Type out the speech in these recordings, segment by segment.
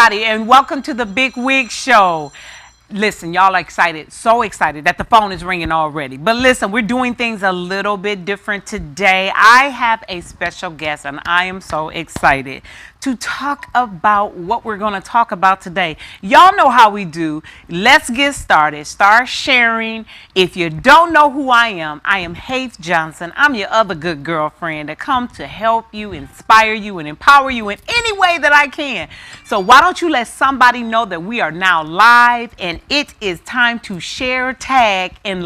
everybody, and welcome to the Big Wig Show. Listen, y'all are excited, so excited that the phone is ringing already. But listen, we're doing things a little bit different today. I have a special guest, and I am so excited to talk about what we're going to talk about today. Y'all know how we do. Let's get started. Start sharing. If you don't know who I am Haith Johnson. I'm your other good girlfriend that comes to help you, inspire you, and empower you in any way that I can. So why don't you let somebody know that we are now live, and it is time to share, tag, and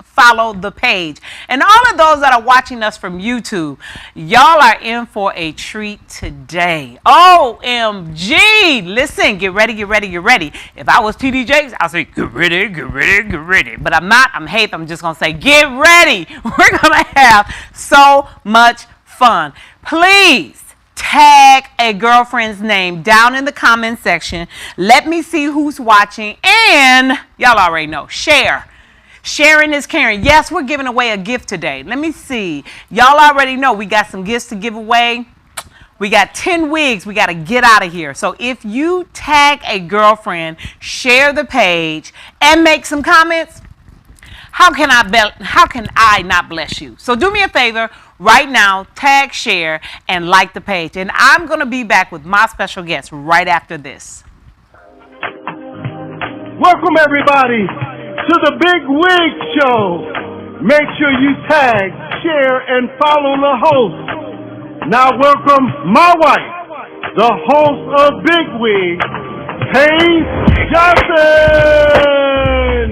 follow the page. And all of those that are watching us from YouTube, y'all are in for a treat today. OMG. Listen, get ready, get ready, get ready. If I was TD Jakes, I'd say, get ready, get ready, get ready. But I'm not. I'm Haith. I'm just going to say, get ready. We're going to have so much fun. Please tag a girlfriend's name down in the comment section. Let me see who's watching. And y'all already know, share. Sharing is caring. Yes, we're giving away a gift today. Let me see. Y'all already know we got some gifts to give away. We got 10 wigs. We got to get out of here. So if you tag a girlfriend, share the page, and make some comments, how can I not bless you? So do me a favor right now, tag, share, and like the page. And I'm going to be back with my special guest right after this. Welcome, everybody, to the Big Wig Show. Make sure you tag, share, and follow the host. Now welcome my wife, the host of Big Wig, Haith Johnson.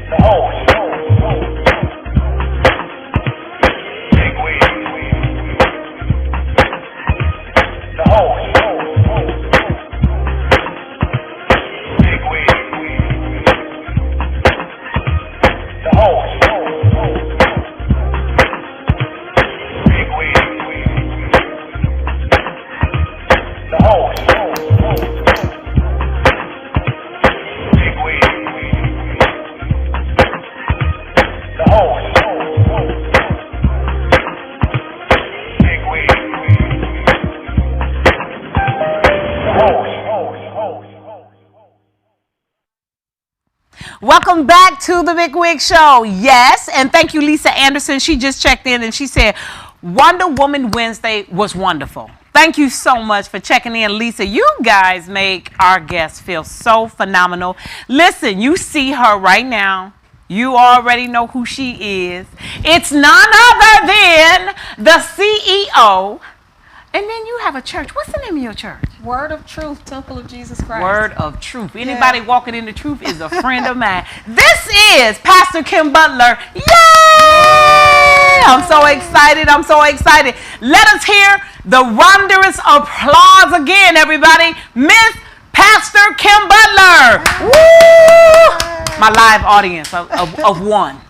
The host. Big Wig. The host. Big Wig. The host. Big Wig. The host. Big Wig. The host. Big Wig. The host. Welcome back to the Big Wig Show. Yes, and thank you, Lisa Anderson. She just checked in and she said, Wonder Woman Wednesday was wonderful. Thank you so much for checking in, Lisa. You guys make our guests feel so phenomenal. Listen, you see her right now. You already know who she is. It's none other than the CEO. And then you have a church. What's the name of your church? Word of Truth, Temple of Jesus Christ. Word of Truth. Anybody walking in the truth is a friend of mine. This is Pastor Kim Butler. Yay! I'm so excited. I'm so excited. Let us hear the wondrous applause again, everybody. Miss Pastor Kim Butler. Woo! My live audience of one.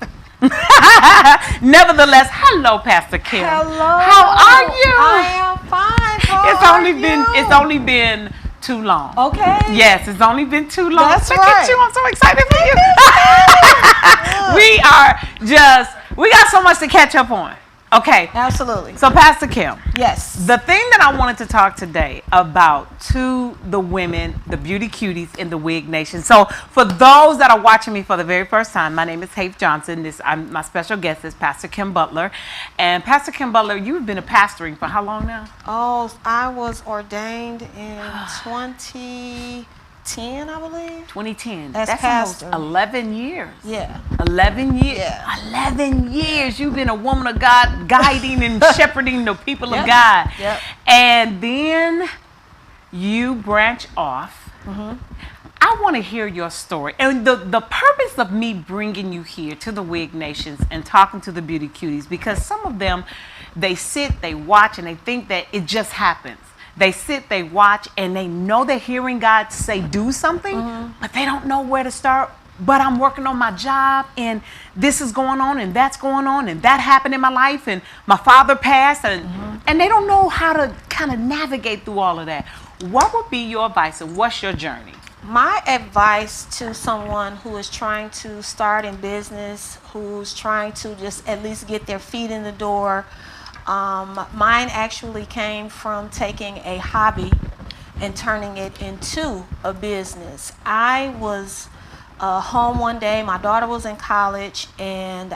Nevertheless, hello, Pastor Kim. Hello. How are you? I am fine. It's only been too long. Okay. Yes, it's only been too long. That's Look right. at you. I'm so excited for you. We got so much to catch up on. Okay. Absolutely. So, Pastor Kim. Yes. The thing that I wanted to talk today about to the women, the beauty cuties in the wig nation. So, for those that are watching me for the very first time, my name is Haith Johnson. My special guest is Pastor Kim Butler. And Pastor Kim Butler, you've been pastoring for how long now? Oh, I was ordained in 2010, I believe. 2010. As That's pastor. almost 11 years. Yeah. 11 years. Yeah. 11 years. You've been a woman of God, guiding and shepherding the people of God. Yep. And then you branch off. Mm-hmm. I want to hear your story. And the purpose of me bringing you here to the Wig Nations and talking to the beauty cuties, because some of them, they sit, they watch, and they think that it just happens. They sit, they watch, and they know they're hearing God say do something, but they don't know where to start. But I'm working on my job, and this is going on, and that's going on, and that happened in my life, and my father passed, and they don't know how to kind of navigate through all of that. What would be your advice, and what's your journey? My advice to someone who is trying to start in business, who's trying to just at least get their feet in the door, mine actually came from taking a hobby and turning it into a business. I was home one day. My daughter was in college, and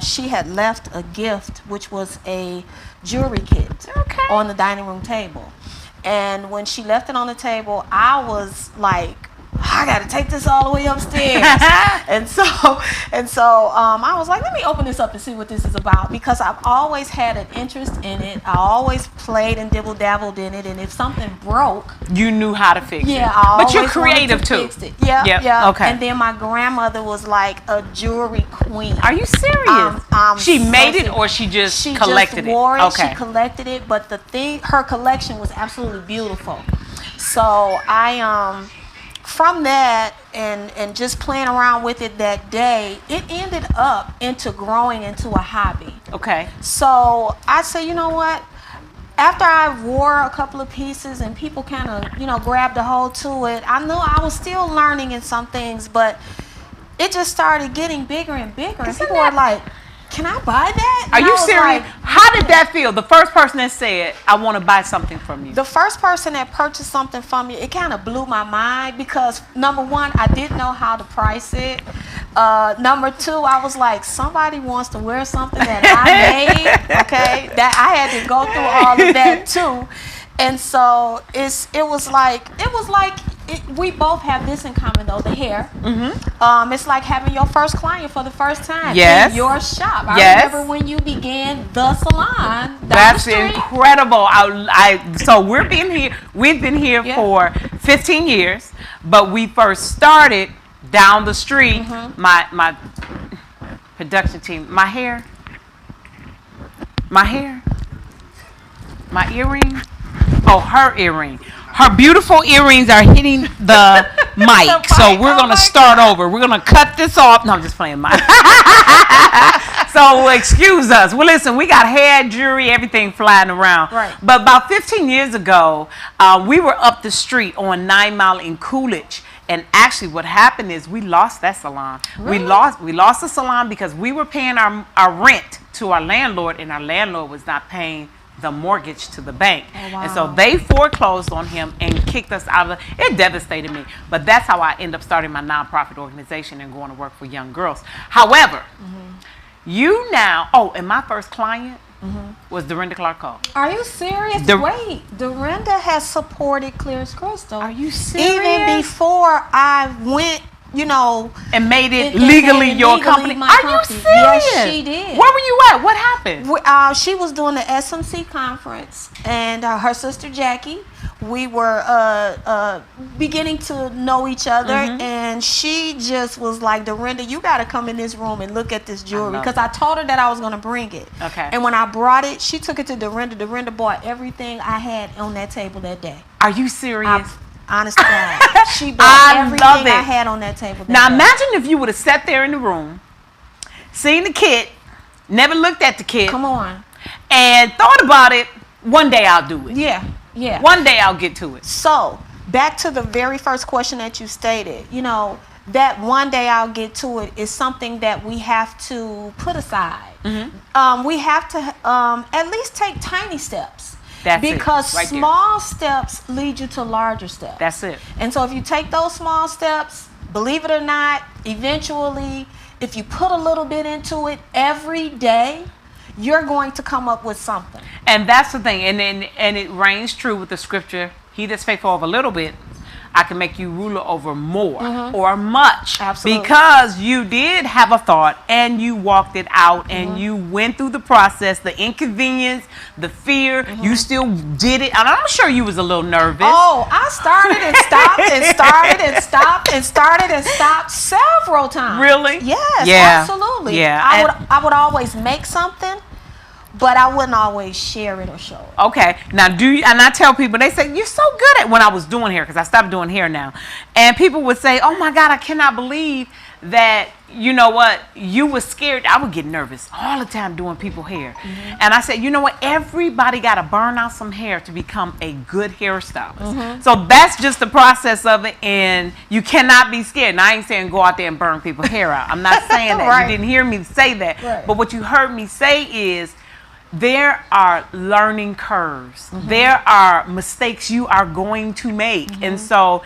she had left a gift, which was a jewelry kit, on the dining room table. And when she left it on the table, I was like, I got to take this all the way upstairs. and so I was like, let me open this up and see what this is about, because I've always had an interest in it. I always played and dibble dabbled in it, and if something broke, you knew how to fix it. Yeah, but you're creative too. Fix it. Yeah, yep. yeah. Okay. And then my grandmother was like a jewelry queen. Are you serious? She made it, or she just collected it? She just wore it. Okay. She collected it, but her collection was absolutely beautiful. So I from that and just playing around with it that day, it ended up into growing into a hobby. Okay. So I said, you know what? After I wore a couple of pieces and people kind of, grabbed a hold to it, I knew I was still learning in some things, but it just started getting bigger and bigger. And people were like, can I buy that? Are you serious? How did that feel? The first person that said, I want to buy something from you. The first person that purchased something from me, it kind of blew my mind, because number one, I didn't know how to price it. Number two, I was like, somebody wants to wear something that I made, okay? That I had to go through all of that too. And so it was like we both have this in common, though, the hair. Mm-hmm. It's like having your first client for the first time in your shop. I remember when you began the salon. That's incredible. So we've been here for 15 years, but we first started down the street. Mm-hmm. My production team, my hair, my earring. Oh, her earring. Her beautiful earrings are hitting the mic. So we're going to start over. We're going to cut this off. No, I'm just playing mine. So excuse us. Well, listen, we got hair, jewelry, everything flying around. Right. But about 15 years ago, we were up the street on 9 Mile in Coolidge. And actually what happened is we lost that salon. Really? We lost the salon because we were paying our rent to our landlord, and our landlord was not paying the mortgage to the bank. Oh, wow. And so they foreclosed on him and kicked us out of it. Devastated me. But that's how I ended up starting my nonprofit organization and going to work for young girls. However, and my first client was Dorinda Clark Cole. Are you serious? Wait, Dorinda has supported Clear as Crystal. Are you serious? Even before I went, and made it legally your company. Are you serious? Yes, she did. Where were you at? What happened? She was doing the SMC conference, and her sister Jackie. We were beginning to know each other, and she just was like, Dorinda, you got to come in this room and look at this jewelry, because I told her that I was going to bring it. Okay. And when I brought it, she took it to Dorinda. Dorinda bought everything I had on that table that day. Are you serious? Honest to God. She bought everything I had on that table. Now imagine if you would have sat there in the room, seen the kit, never looked at the kit. Come on. And thought about it. One day I'll do it. Yeah, yeah. One day I'll get to it. So back to the very first question that you stated, that one day I'll get to it is something that we have to put aside. We have to at least take tiny steps. Because small steps lead you to larger steps. That's it. And so if you take those small steps, believe it or not, eventually, if you put a little bit into it every day, you're going to come up with something. And that's the thing. And it reigns true with the scripture, he that's faithful over a little bit, I can make you ruler over more or much. Absolutely. Because you did have a thought and you walked it out and you went through the process, the inconvenience, the fear. You still did it. And I'm sure you was a little nervous. Oh, I started and stopped and started and stopped and started and stopped several times. Really? Yes, absolutely. Yeah. I would always make something, but I wouldn't always share it or show it. Okay. Now, and I tell people, they say, you're so good at, when I was doing hair, because I stopped doing hair now. And people would say, oh my God, I cannot believe that, you know what, you were scared. I would get nervous all the time doing people's hair. And I said, you know what, everybody got to burn out some hair to become a good hairstylist. So that's just the process of it, and you cannot be scared. Now, I ain't saying go out there and burn people's hair out. I'm not saying that. Right. You didn't hear me say that. Right. But what you heard me say is, there are learning curves. There are mistakes you are going to make. And so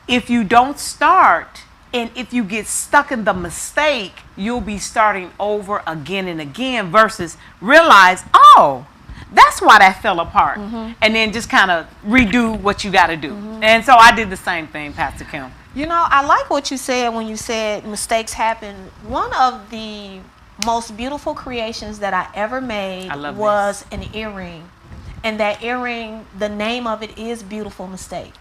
if you don't start, and if you get stuck in the mistake, you'll be starting over again and again versus realize, oh, that's why that fell apart. And then just kind of redo what you got to do. And so I did the same thing, Pastor Kim. You know, I like what you said when you said mistakes happen. One of the most beautiful creations that I ever made was an earring. And that earring, the name of it is Beautiful Mistake.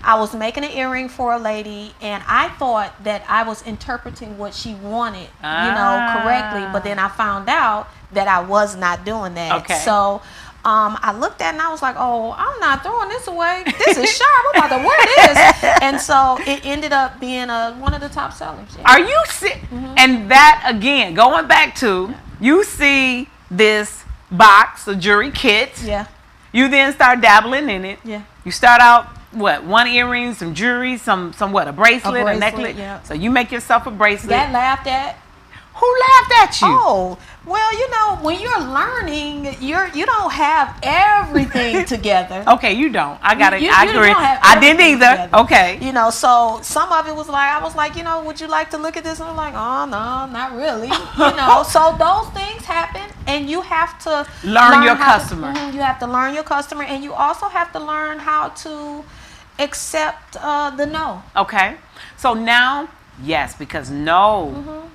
I was making an earring for a lady, and I thought that I was interpreting what she wanted, correctly. But then I found out that I was not doing that. Okay. So I looked at it and I was like, oh, I'm not throwing this away. This is sharp. I'm about to wear this. And so it ended up being one of the top sellers. Yeah. Are you And that, again, going back to, you see this box, a jewelry kit. Yeah. You then start dabbling in it. Yeah. You start out, one earring, some jewelry, a bracelet, a necklace. Yeah. So you make yourself a bracelet. Got laughed at. Who laughed at you? Oh, well, when you're learning, you don't have everything together. Okay, you don't. I got it. I agree. Don't have I didn't everything either. together. Okay. So some of it was like, I was like, would you like to look at this? And I'm like, oh, no, not really. So those things happen, and you have to learn your customer. You have to learn your customer, and you also have to learn how to accept the no. Okay. So now, yes, because no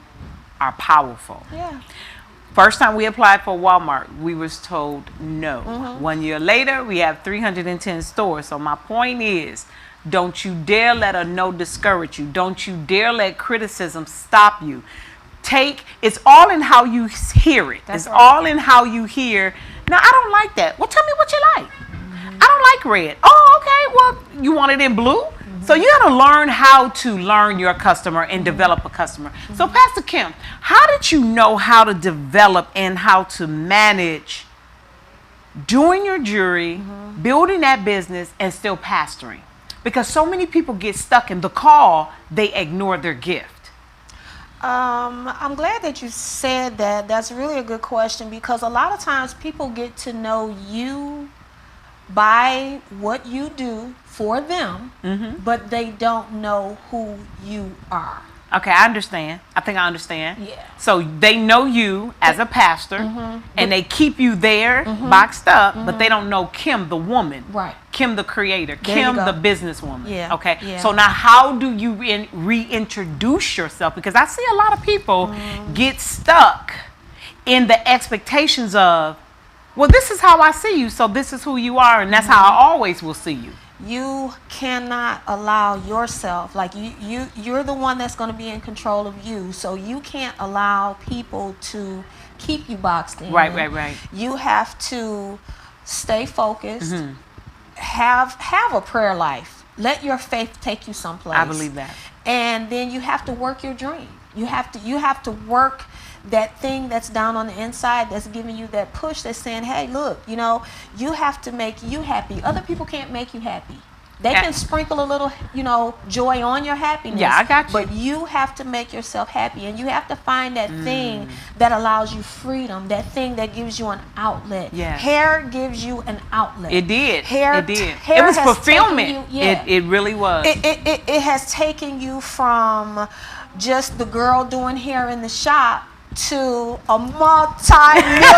are powerful. Yeah. First time we applied for Walmart, we was told no. 1 year later, we have 310 stores. So my point is, don't you dare let a no discourage you. Don't you dare let criticism stop you. It's all in how you hear it. It's all in how you hear. Now, I don't like that. Well, tell me what you like. I don't like red. Oh, okay. Well, you want it in blue? So you got to learn how to learn your customer and develop a customer. So Pastor Kim, how did you know how to develop and how to manage doing your jewelry, building that business, and still pastoring? Because so many people get stuck in the call, they ignore their gift. I'm glad that you said that. That's really a good question, because a lot of times people get to know you by what you do for them, but they don't know who you are. Okay, I understand. I think I understand. Yeah. So they know you as a pastor, and they keep you there, boxed up, but they don't know Kim, the woman. Right. Kim, the creator. There Kim, you go. the businesswoman. Yeah. Okay. Yeah. So now, how do you reintroduce yourself? Because I see a lot of people get stuck in the expectations of, well, this is how I see you, so this is who you are, and that's how I always will see you. You cannot allow yourself, like you're the one that's going to be in control of you, so you can't allow people to keep you boxed in. Right. You have to stay focused, have a prayer life. Let your faith take you someplace. I believe that. And then you have to work your dream. You have to work that thing that's down on the inside that's giving you that push, that's saying, hey, look, you have to make you happy. Other people can't make you happy. They can sprinkle a little, joy on your happiness. Yeah, I got you. But you have to make yourself happy, and you have to find that thing that allows you freedom, that thing that gives you an outlet. Yeah. Hair gives you an outlet. It did. Hair it did. Hair It was has fulfillment. taken you, It really was. It has taken you from just the girl doing hair in the shop to a multi-millionaire,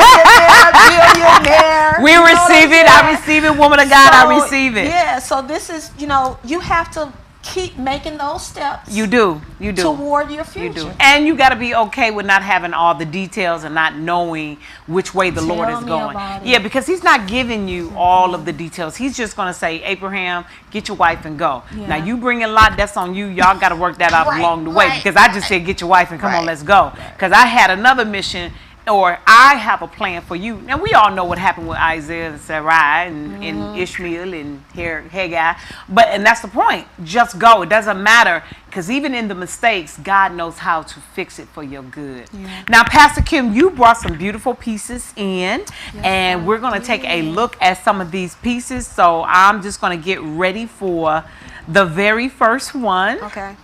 billionaire. We receive it. I receive it. Woman of God, I receive it. Yeah, so this is, you have to keep making those steps. You do. Toward your future. You do. And you got to be okay with not having all the details and not knowing which way the Lord is going. Yeah, because he's not giving you all of the details. He's just going to say, Abraham, get your wife and go. Yeah. Now, you bring a lot, that's on you. Y'all got to work that out along the way. Because I just said, get your wife and come on, let's go. Because I had another mission, or I have a plan for you. Now, we all know what happened with Isaiah and Sarai and Ishmael and Haggai. And that's the point. Just go. It doesn't matter. Because even in the mistakes, God knows how to fix it for your good. Yeah. Now, Pastor Kim, you brought some beautiful pieces in. And we're going to take a look at some of these pieces. So I'm just going to get ready for the very first one. Okay.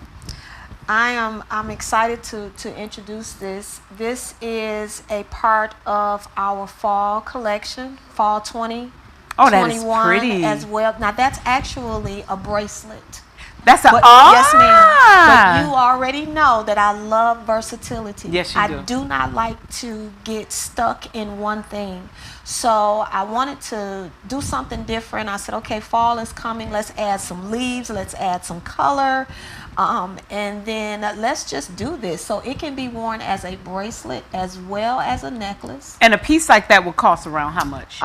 I'm excited to introduce this. This is a part of our fall collection, fall 2021 Oh, that is pretty. as well. Now that's actually a bracelet. That's a Yes, ma'am. But you already know that I love versatility. Yes, you do. I do not like to get stuck in one thing. So I wanted to do something different. I said, okay, fall is coming. Let's add some leaves. Let's add some color. And then let's just do this. So it can be worn as a bracelet as well as a necklace. And a piece like that would cost around how much?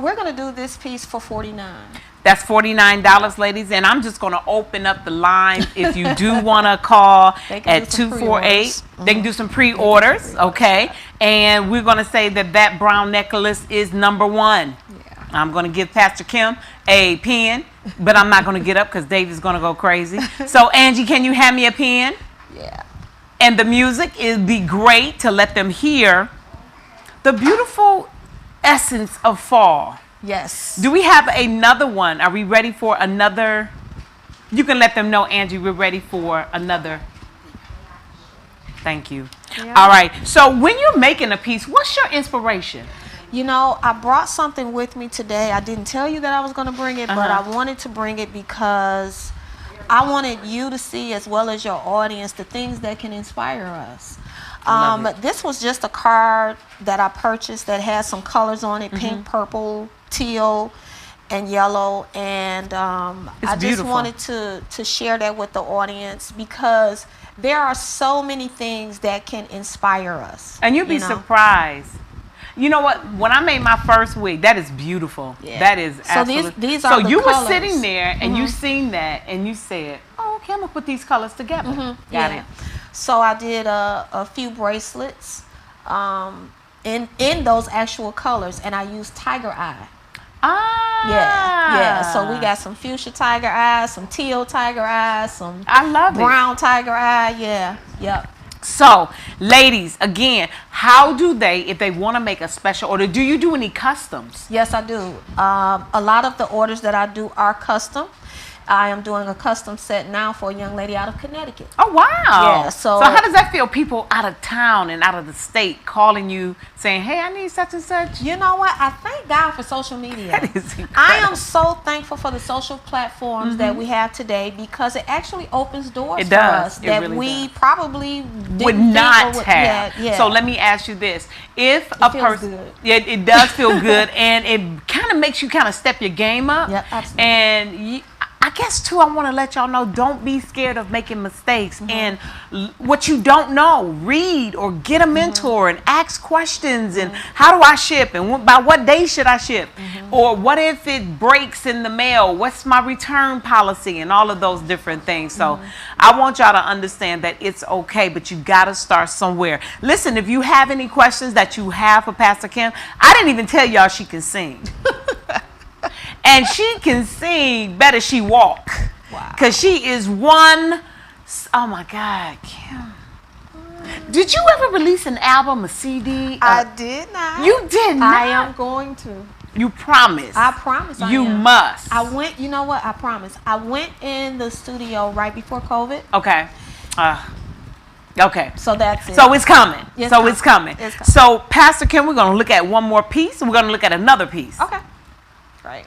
We're going to do this piece for $49. That's $49, ladies. And I'm just going to open up the line if you do want to call at 248. They can do some pre-orders, okay? And we're going to say that brown necklace is number one. Yeah. I'm going to give Pastor Kim a pen, but I'm not going to get up because Dave is going to go crazy. So, Angie, can you hand me a pen? Yeah. And the music, it'd be great to let them hear the beautiful essence of fall. Yes. Do we have another one? Are we ready for another? You can let them know, Angie, we're ready for another. Thank you. Yeah. All right. So when you're making a piece, what's your inspiration? You know, I brought something with me today. I didn't tell you that I was going to bring it, but I wanted to bring it because I wanted you to see, as well as your audience, the things that can inspire us. This was just a card that I purchased that has some colors on it, pink, purple, teal, and yellow. And I just wanted to share that with the audience because there are so many things that can inspire us. And you'd be surprised. You know what? When I made my first wig, that is beautiful. Yeah. That is absolutely. So these are the you colors. were sitting there and you seen that and you said, "Oh, okay, I'm gonna put these colors together." Got it. So I did a few bracelets in those actual colors, and I used tiger eye. Ah. Yeah. So we got some fuchsia tiger eyes, some teal tiger eyes, some brown tiger eye. Yeah. Yep. So, ladies, again, how do they, if they want to make a special order, do you do any customs? Yes, I do. A lot of the orders that I do are custom. I am doing a custom set now for a young lady out of Connecticut. Oh, wow. Yeah, so how does that feel? People out of town and out of the state calling you saying, hey, I need such and such. You know what? I thank God for social media. That is incredible. I am so thankful for the social platforms that we have today because it actually opens doors for us that really we probably would not have. Yeah. So let me ask you this. If a person, it does feel good and it kind of makes you kind of step your game up. Yep, absolutely. And I guess, too, I want to let y'all know, don't be scared of making mistakes. And what you don't know, read or get a mentor and ask questions. And how do I ship? And by what day should I ship? Or what if it breaks in the mail? What's my return policy? And all of those different things. So I want y'all to understand that it's okay, but you got to start somewhere. Listen, if you have any questions that you have for Pastor Kim, I didn't even tell y'all she can sing. And she can sing better she walk. Wow. Because she is one, oh my God, Kim. Did you ever release an album, a CD? I did not. You did not? I am going to. You promise? I promise I am. You must. I went, you know what? I promise. I went in the studio right before COVID. Okay. Okay. So that's it. So it's coming. It's coming. It's coming. So, Pastor Kim, we're going to look at one more piece and we're going to look at another piece. Okay. Right.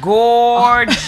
Gorgeous.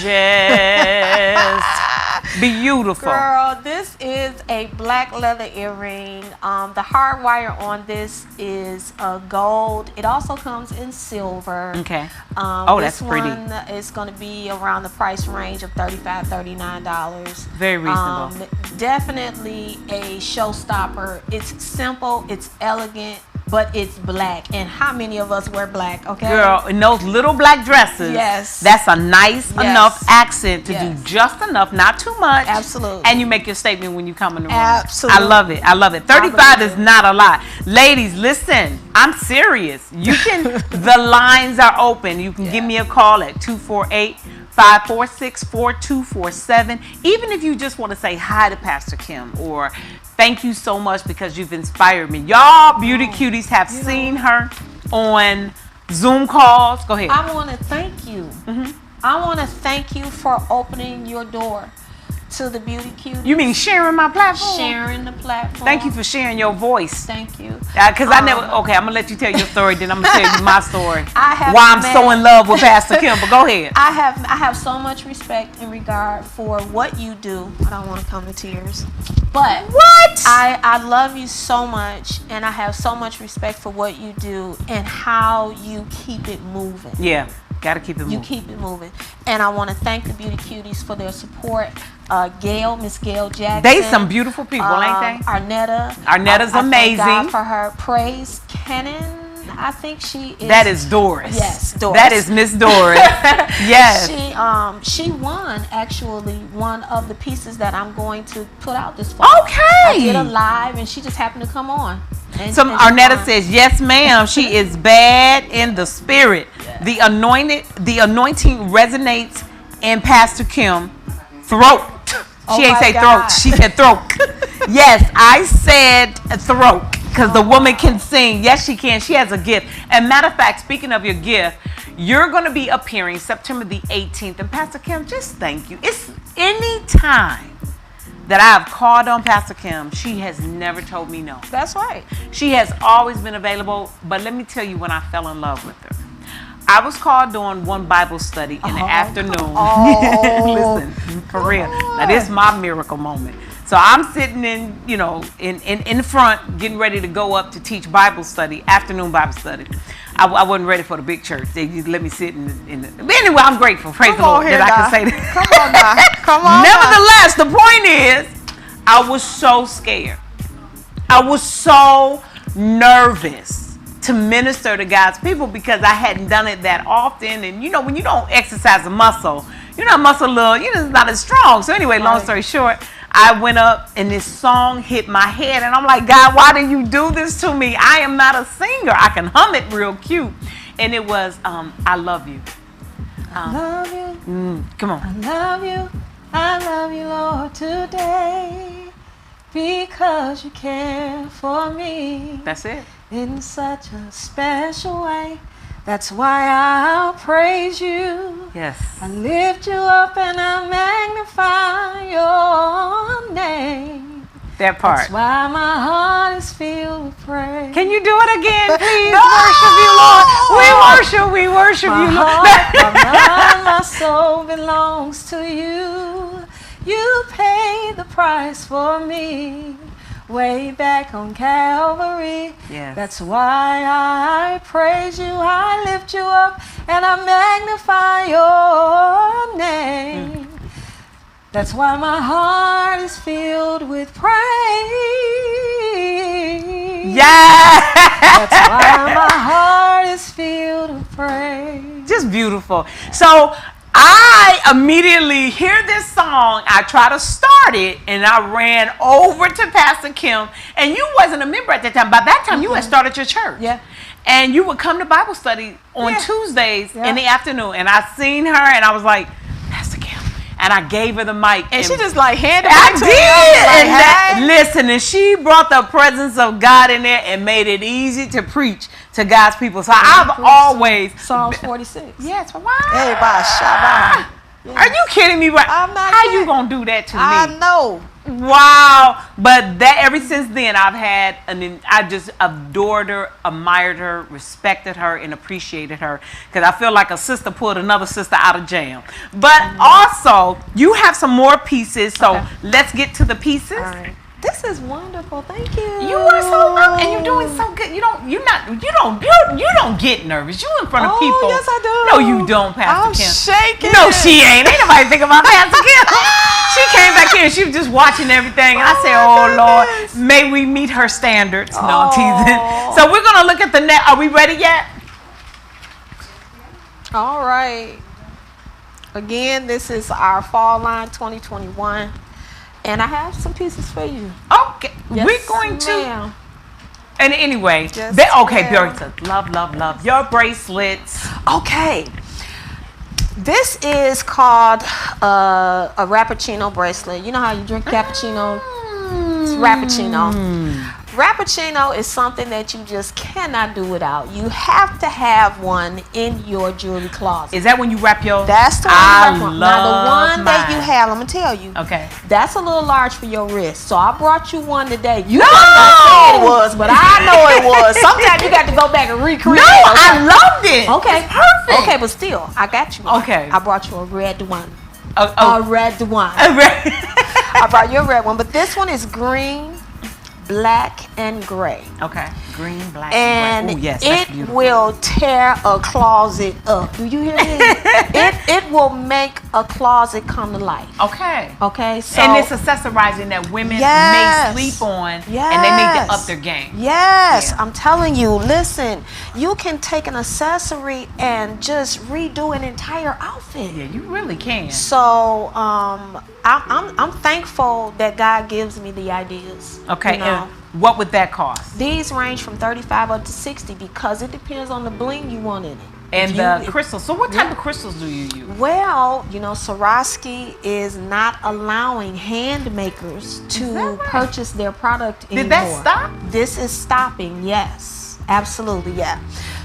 Beautiful. Girl, this is a black leather earring. The hard wire on this is gold. It also comes in silver. Okay. That's pretty. This one is going to be around the price range of $35, $39. Very reasonable. Definitely a showstopper. It's simple. It's elegant. But it's black, and how many of us wear black, okay? Girl, in those little black dresses, that's a nice enough accent to do just enough, not too much. Absolutely. And you make your statement when you come in the room. Absolutely. I love it. I love it. 35 is not a lot. Ladies, listen, I'm serious. You can, the lines are open. You can give me a call at 248-546-4247. Even if you just want to say hi to Pastor Kim or thank you so much because you've inspired me. Y'all beauty cuties have seen her on Zoom calls. Go ahead. I want to thank you. I want to thank you for opening your door to the Beauty Cuties. You mean sharing my platform? Sharing the platform. Thank you for sharing your voice. Thank you. Because I never. Okay, I'm gonna let you tell your story. Then I'm gonna tell you my story. Why I'm so in love with Pastor Kim. But go ahead. I have so much respect in regard for what you do. I don't want to come to tears, but what? I love you so much, and I have so much respect for what you do and how you keep it moving. Yeah. Gotta keep it moving. You keep it moving. And I want to thank the Beauty Cuties for their support. Miss Gail Jackson. They some beautiful people, ain't they? Arnetta's amazing. I thank God for her. Praise Cannon. I think she is. That is Doris. Yes, Doris. That is Miss Doris. Yes. She won actually one of the pieces that I'm going to put out this fall. Okay. I did a live and she just happened to come on. And Arnetta says, yes, ma'am. She is bad in the spirit. Yeah. The anointing resonates in Pastor Kim throat. She ain't say throat. She said throat. Yes, I said throat because the woman can sing. Yes, she can. She has a gift. And matter of fact, speaking of your gift, you're going to be appearing September the 18th. And Pastor Kim, just thank you. It's any time that I've called on Pastor Kim, she has never told me no. That's right. She has always been available. But let me tell you when I fell in love with her. I was called doing one Bible study in the afternoon. Listen, for real. Now, this is my miracle moment. So I'm sitting in front, getting ready to go up to teach Bible study, afternoon Bible study. I wasn't ready for the big church. They just let me sit in the but anyway, I'm grateful. Praise the Lord that I can say that. Come on now. Come on. Nevertheless, the point is, I was so scared. I was so nervous to minister to God's people because I hadn't done it that often. And when you don't exercise a muscle, muscle little, it's not as strong. So anyway, long story short, I went up and this song hit my head and I'm like, God, why do you do this to me? I am not a singer. I can hum it real cute. And it was, I love you. I love you. Come on. I love you, Lord, today because you care for me. That's it. In such a special way. That's why I'll praise you. Yes. I lift you up and I magnify your name. That part. That's why my heart is filled with praise. Can you do it again, please? No! We worship my you, Lord. Heart, my mind, my soul belongs to you. You paid the price for me. Way back on Calvary. Yes. That's why I praise you, I lift you up, and I magnify your name. That's why my heart is filled with praise. Yeah. That's why my heart is filled with praise. Just beautiful. So I immediately hear this song. I try to start it, and I ran over to Pastor Kim. And you wasn't a member at that time. By that time, you had started your church. Yeah. And you would come to Bible study on Tuesdays in the afternoon. And I seen her, and I was like, Pastor Kim. And I gave her the mic. And she just like handed it I to did. me. And listen, and she brought the presence of God in there and made it easy to preach to God's people. So I've always Psalms 46. Yes, why? Hey, bye, Shabbat. Are you kidding me? I'm not How kidding. you gonna do that to me? I know. Wow. But that ever since then I've had I just adored her, admired her, respected her, and appreciated her. Because I feel like a sister pulled another sister out of jam. But also, you have some more pieces, so let's get to the pieces. All right. This is wonderful. Thank you. You are so lovely, and you're doing so good. You don't get nervous. You in front of people. Yes, I do. No, you don't, Pastor Kim. I'm shaking. No, she ain't. Ain't nobody think about Pastor Kim. She came back here and she was just watching everything. And I said, oh, Lord, may we meet her standards. No, I'm teasing. So we're going to look at the next. Are we ready yet? All right. Again, this is our fall line 2021. And I have some pieces for you. Okay. Yes, we're going to. ma'am. And anyway, Yes, okay, ma'am. Bjork says, love. Your bracelets. Okay. This is called a Rappuccino bracelet. You know how you drink cappuccino? It's Rappuccino. Frappuccino is something that you just cannot do without. You have to have one in your jewelry closet. Is that when you wrap your? That's the one you wrap one. Now the one that you mine. have, I'm gonna tell you. Okay. That's a little large for your wrist. So I brought you one today. You No! might not say it was, but I know it was. Sometimes you got to go back and recreate. No, it, okay? I loved it. Okay. It's perfect. Okay, but still, I got you one. Okay. I brought you a red one. Oh, A red one. right. I brought you a red one, but this one is green, black, and gray. Okay. Green, black, And gray. Ooh, yes, that's it beautiful. will tear a closet up. Do you hear me? it will make a closet come to life. Okay. Okay, so And it's accessorizing that women Yes. may sleep on, and they make Yes. to up their game. Yes, Yeah. I'm telling you. Listen, you can take an accessory and just redo an entire outfit. Yeah, you really can. So I'm thankful that God gives me the ideas. Okay. you know. And what would that cost? These range from 35 up to 60 because it depends on the bling you want in it. And If the you- if- crystals. So what type of crystals do you use? Well, you know, Swarovski is not allowing hand makers that to right? purchase their product anymore. Did that stop? This is stopping, yes. Absolutely, yeah.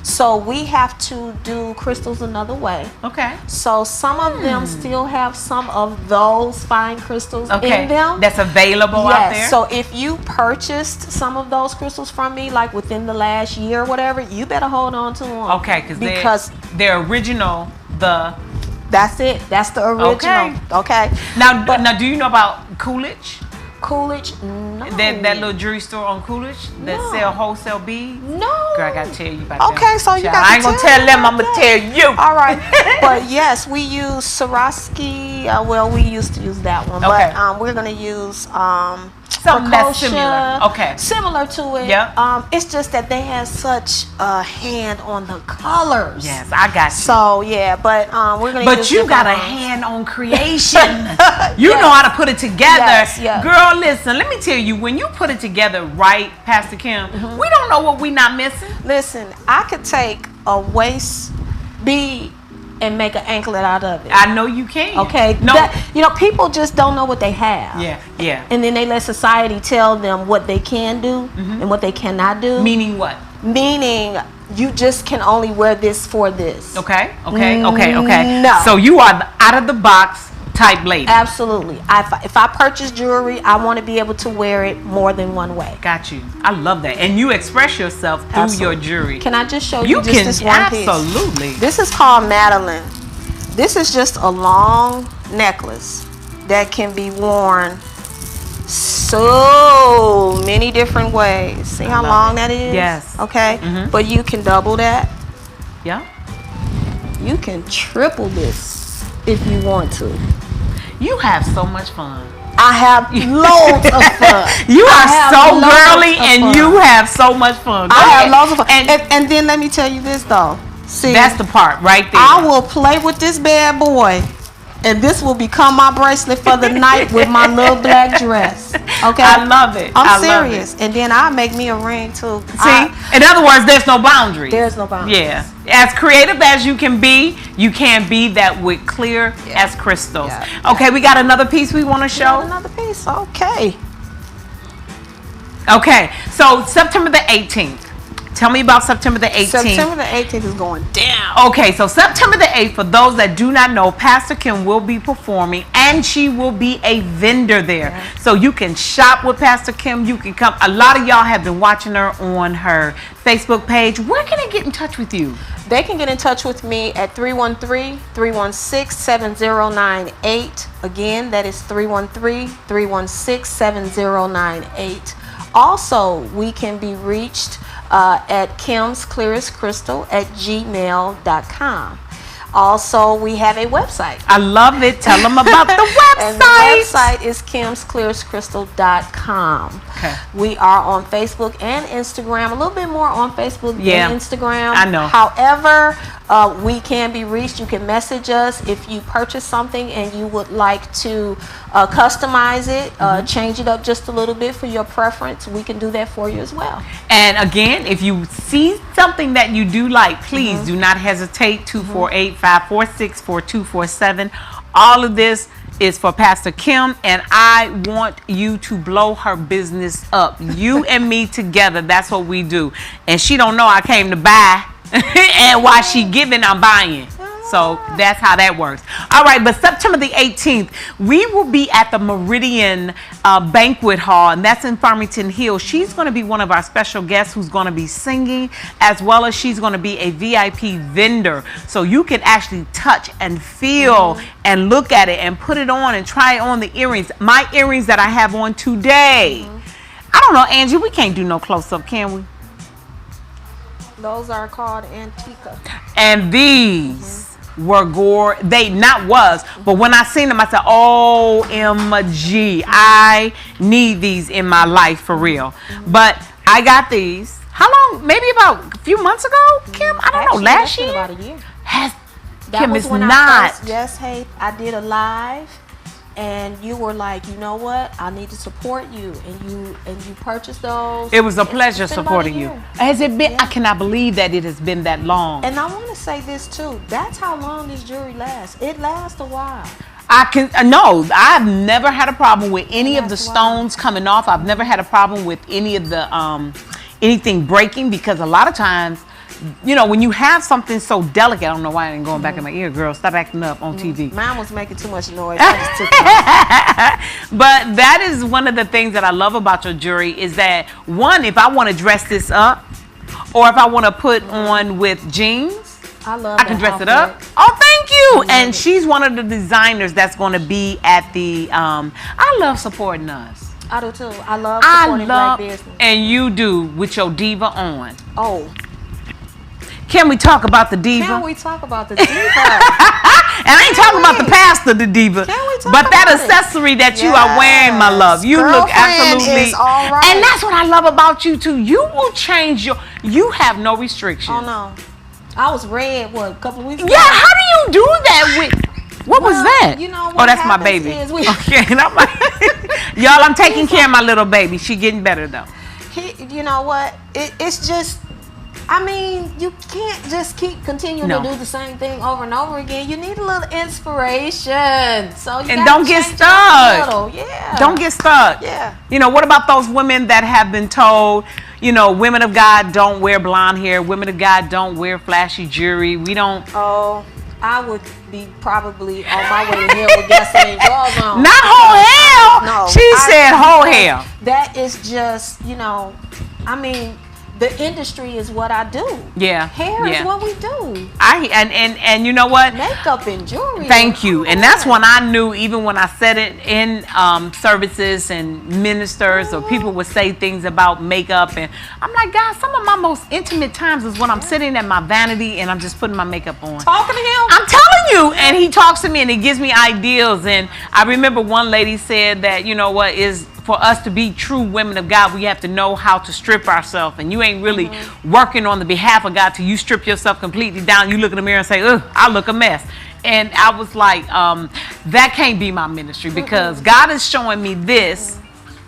So we have to do crystals another way. Okay. So some of them still have some of those fine crystals Okay. in them. That's available out there. Yes. So if you purchased some of those crystals from me, like within the last year or whatever, you better hold on to them. Okay, because they're original. That's it. That's the original. Okay. Now, do you know about Coolidge? Coolidge? No. That little jewelry store on Coolidge that No. sell wholesale beads? No. Girl, I gotta tell you about that. Okay, so you Child, got I ain't gonna tell them, I'm gonna tell you. All right. But yes, we use Swarovski. Well, we used to use that one. Okay. But we're going to use Something that's Precoscia, similar. Okay. Similar to it. Yep. It's just that they have such a hand on the colors. Yes, I got you. So, yeah, but we're going to use But you got a different ones. hand on creation. You know how to put it together. Yes, yes. Girl, listen, let me tell you, when you put it together right, Pastor Kim, Mm-hmm. we don't know what we not missing. Listen, I could take a waist bead and make an anklet out of it. I know you can. Okay? No. You know, people just don't know what they have. Yeah, yeah. And then they let society tell them what they can do and what they cannot do. Meaning what? Meaning, you just can only wear this for this. Okay. Okay. No. So you are the out of the box type lady. Absolutely. If I purchase jewelry, I want to be able to wear it more than one way. Got you. I love that. And you express yourself through Absolutely. your jewelry. Can I just show You you just can, this one piece? absolutely. This is called Madeline. This is just a long necklace that can be worn so many different ways. See how love long it. that is? Yes. Okay. Mhm. But you can double that. Yeah. You can triple this if you want to. You have so much fun. I have loads of fun. You I are have so loads girly of and fun. you have so much fun. Go I have ahead. loads of fun. And And then let me tell you this though. See, that's the part right there. I will play with this bad boy, and this will become my bracelet for the night with my little black dress. Okay, I love it. I I'm love serious. And then I'll make me a ring too. See, in other words, there's no boundaries. There's no boundaries. Yeah. As creative as you can be that with clear as crystals. Yeah. Okay, we got another piece we want to show. Another piece. Okay. Okay, so September the 18th. Tell me about September the 18th. September the 18th is going down. Okay, so September the 8th, for those that do not know, Pastor Kim will be performing and she will be a vendor there. Yeah. So you can shop with Pastor Kim. You can come. A lot of y'all have been watching her on her Facebook page. Where can they get in touch with you? They can get in touch with me at 313-316-7098. Again, that is 313-316-7098. Also, we can be reached at kimsclearestcrystal@gmail.com. Also, we have a website. I love it. Tell them about the website. And the website is kimsclearestcrystal.com. Okay. We are on Facebook and Instagram. A little bit more on Facebook Yeah, than Instagram. I know. However, we can be reached. You can message us if you purchase something and you would like to customize it, change it up just a little bit for your preference. We can do that for you as well. And again, if you see something that you do like, please do not hesitate. 248-546-4247. All of this is for Pastor Kim, and I want you to blow her business up. You and me together, that's what we do. And she don't know I came to buy, and while she giving, I'm buying. So that's how that works. All right, but September the 18th, we will be at the Meridian Banquet Hall, and that's in Farmington Hills. She's going to be one of our special guests who's going to be singing, as well as she's going to be a VIP vendor. So you can actually touch and feel and look at it and put it on and try on the earrings. My earrings that I have on today. I don't know, Angie, we can't do no close-up, can we? Those are called Antica. And these were gore. They not was, but when I seen them, I said, OMG, I need these in my life for real. But I got these. How long? Maybe about a few months ago, Kim? I don't know. Last year? About a year. Kim, it's not. Yes, Haith, I did a live, and you were like, you know what? I need to support you, and you purchased those. It was a pleasure supporting you. Has it been? Yeah. I cannot believe that it has been that long. And I want to say this too. That's how long this jewelry lasts. It lasts a while. No, I've never had a problem with any of the stones coming off. I've never had a problem with any of the anything breaking, because a lot of times, you know, when you have something so delicate, I don't know why I ain't going back in my ear, girl. Stop acting up on TV. Mine was making too much noise. I just took it. But that is one of the things that I love about your jewelry, is that, one, if I want to dress this up, or if I want to put on with jeans, I can dress it up. Oh, thank you. And she's one of the designers that's going to be at the, I love supporting us. I do too. I love supporting black business. And you do, with your diva on. Oh. Can we talk about the diva? Can we talk about the diva? And I ain't talking about the pastor, the diva. Can we talk but that about accessory that you are wearing, my love. You look absolutely. Is all right. And that's what I love about you too. You will change you have no restrictions. Oh no. I was red, a couple of weeks ago? Yeah, how do you do that with? What was that? You know what? Oh, that's my baby. Okay, and I'm like, y'all, I'm taking care of my little baby. She getting better though. You know what? It's just, I mean, you can't just keep continuing to do the same thing over and over again. You need a little inspiration. So you and don't get stuck. Yeah. Don't get stuck. Yeah. You know, what about those women that have been told, you know, women of God don't wear blonde hair, women of God don't wear flashy jewelry. We don't. Oh, I would be probably on my way to hell with gasoline drawers on. Not whole hell. No. She said whole hell. That is just, you know, I mean, the industry is what I do. Yeah. Hair is what we do. And you know what? Makeup and jewelry. Thank you. And that's when I knew, even when I said it in services and ministers, or people would say things about makeup, and I'm like, God, some of my most intimate times is when I'm sitting at my vanity and I'm just putting my makeup on. Talking to him? I'm telling you. And he talks to me and he gives me ideas. And I remember one lady said that, you know what, is for us to be true women of God, we have to know how to strip ourselves. And you ain't really working on the behalf of God till you strip yourself completely down. You look in the mirror and say, ugh, I look a mess. And I was like, that can't be my ministry, because God is showing me this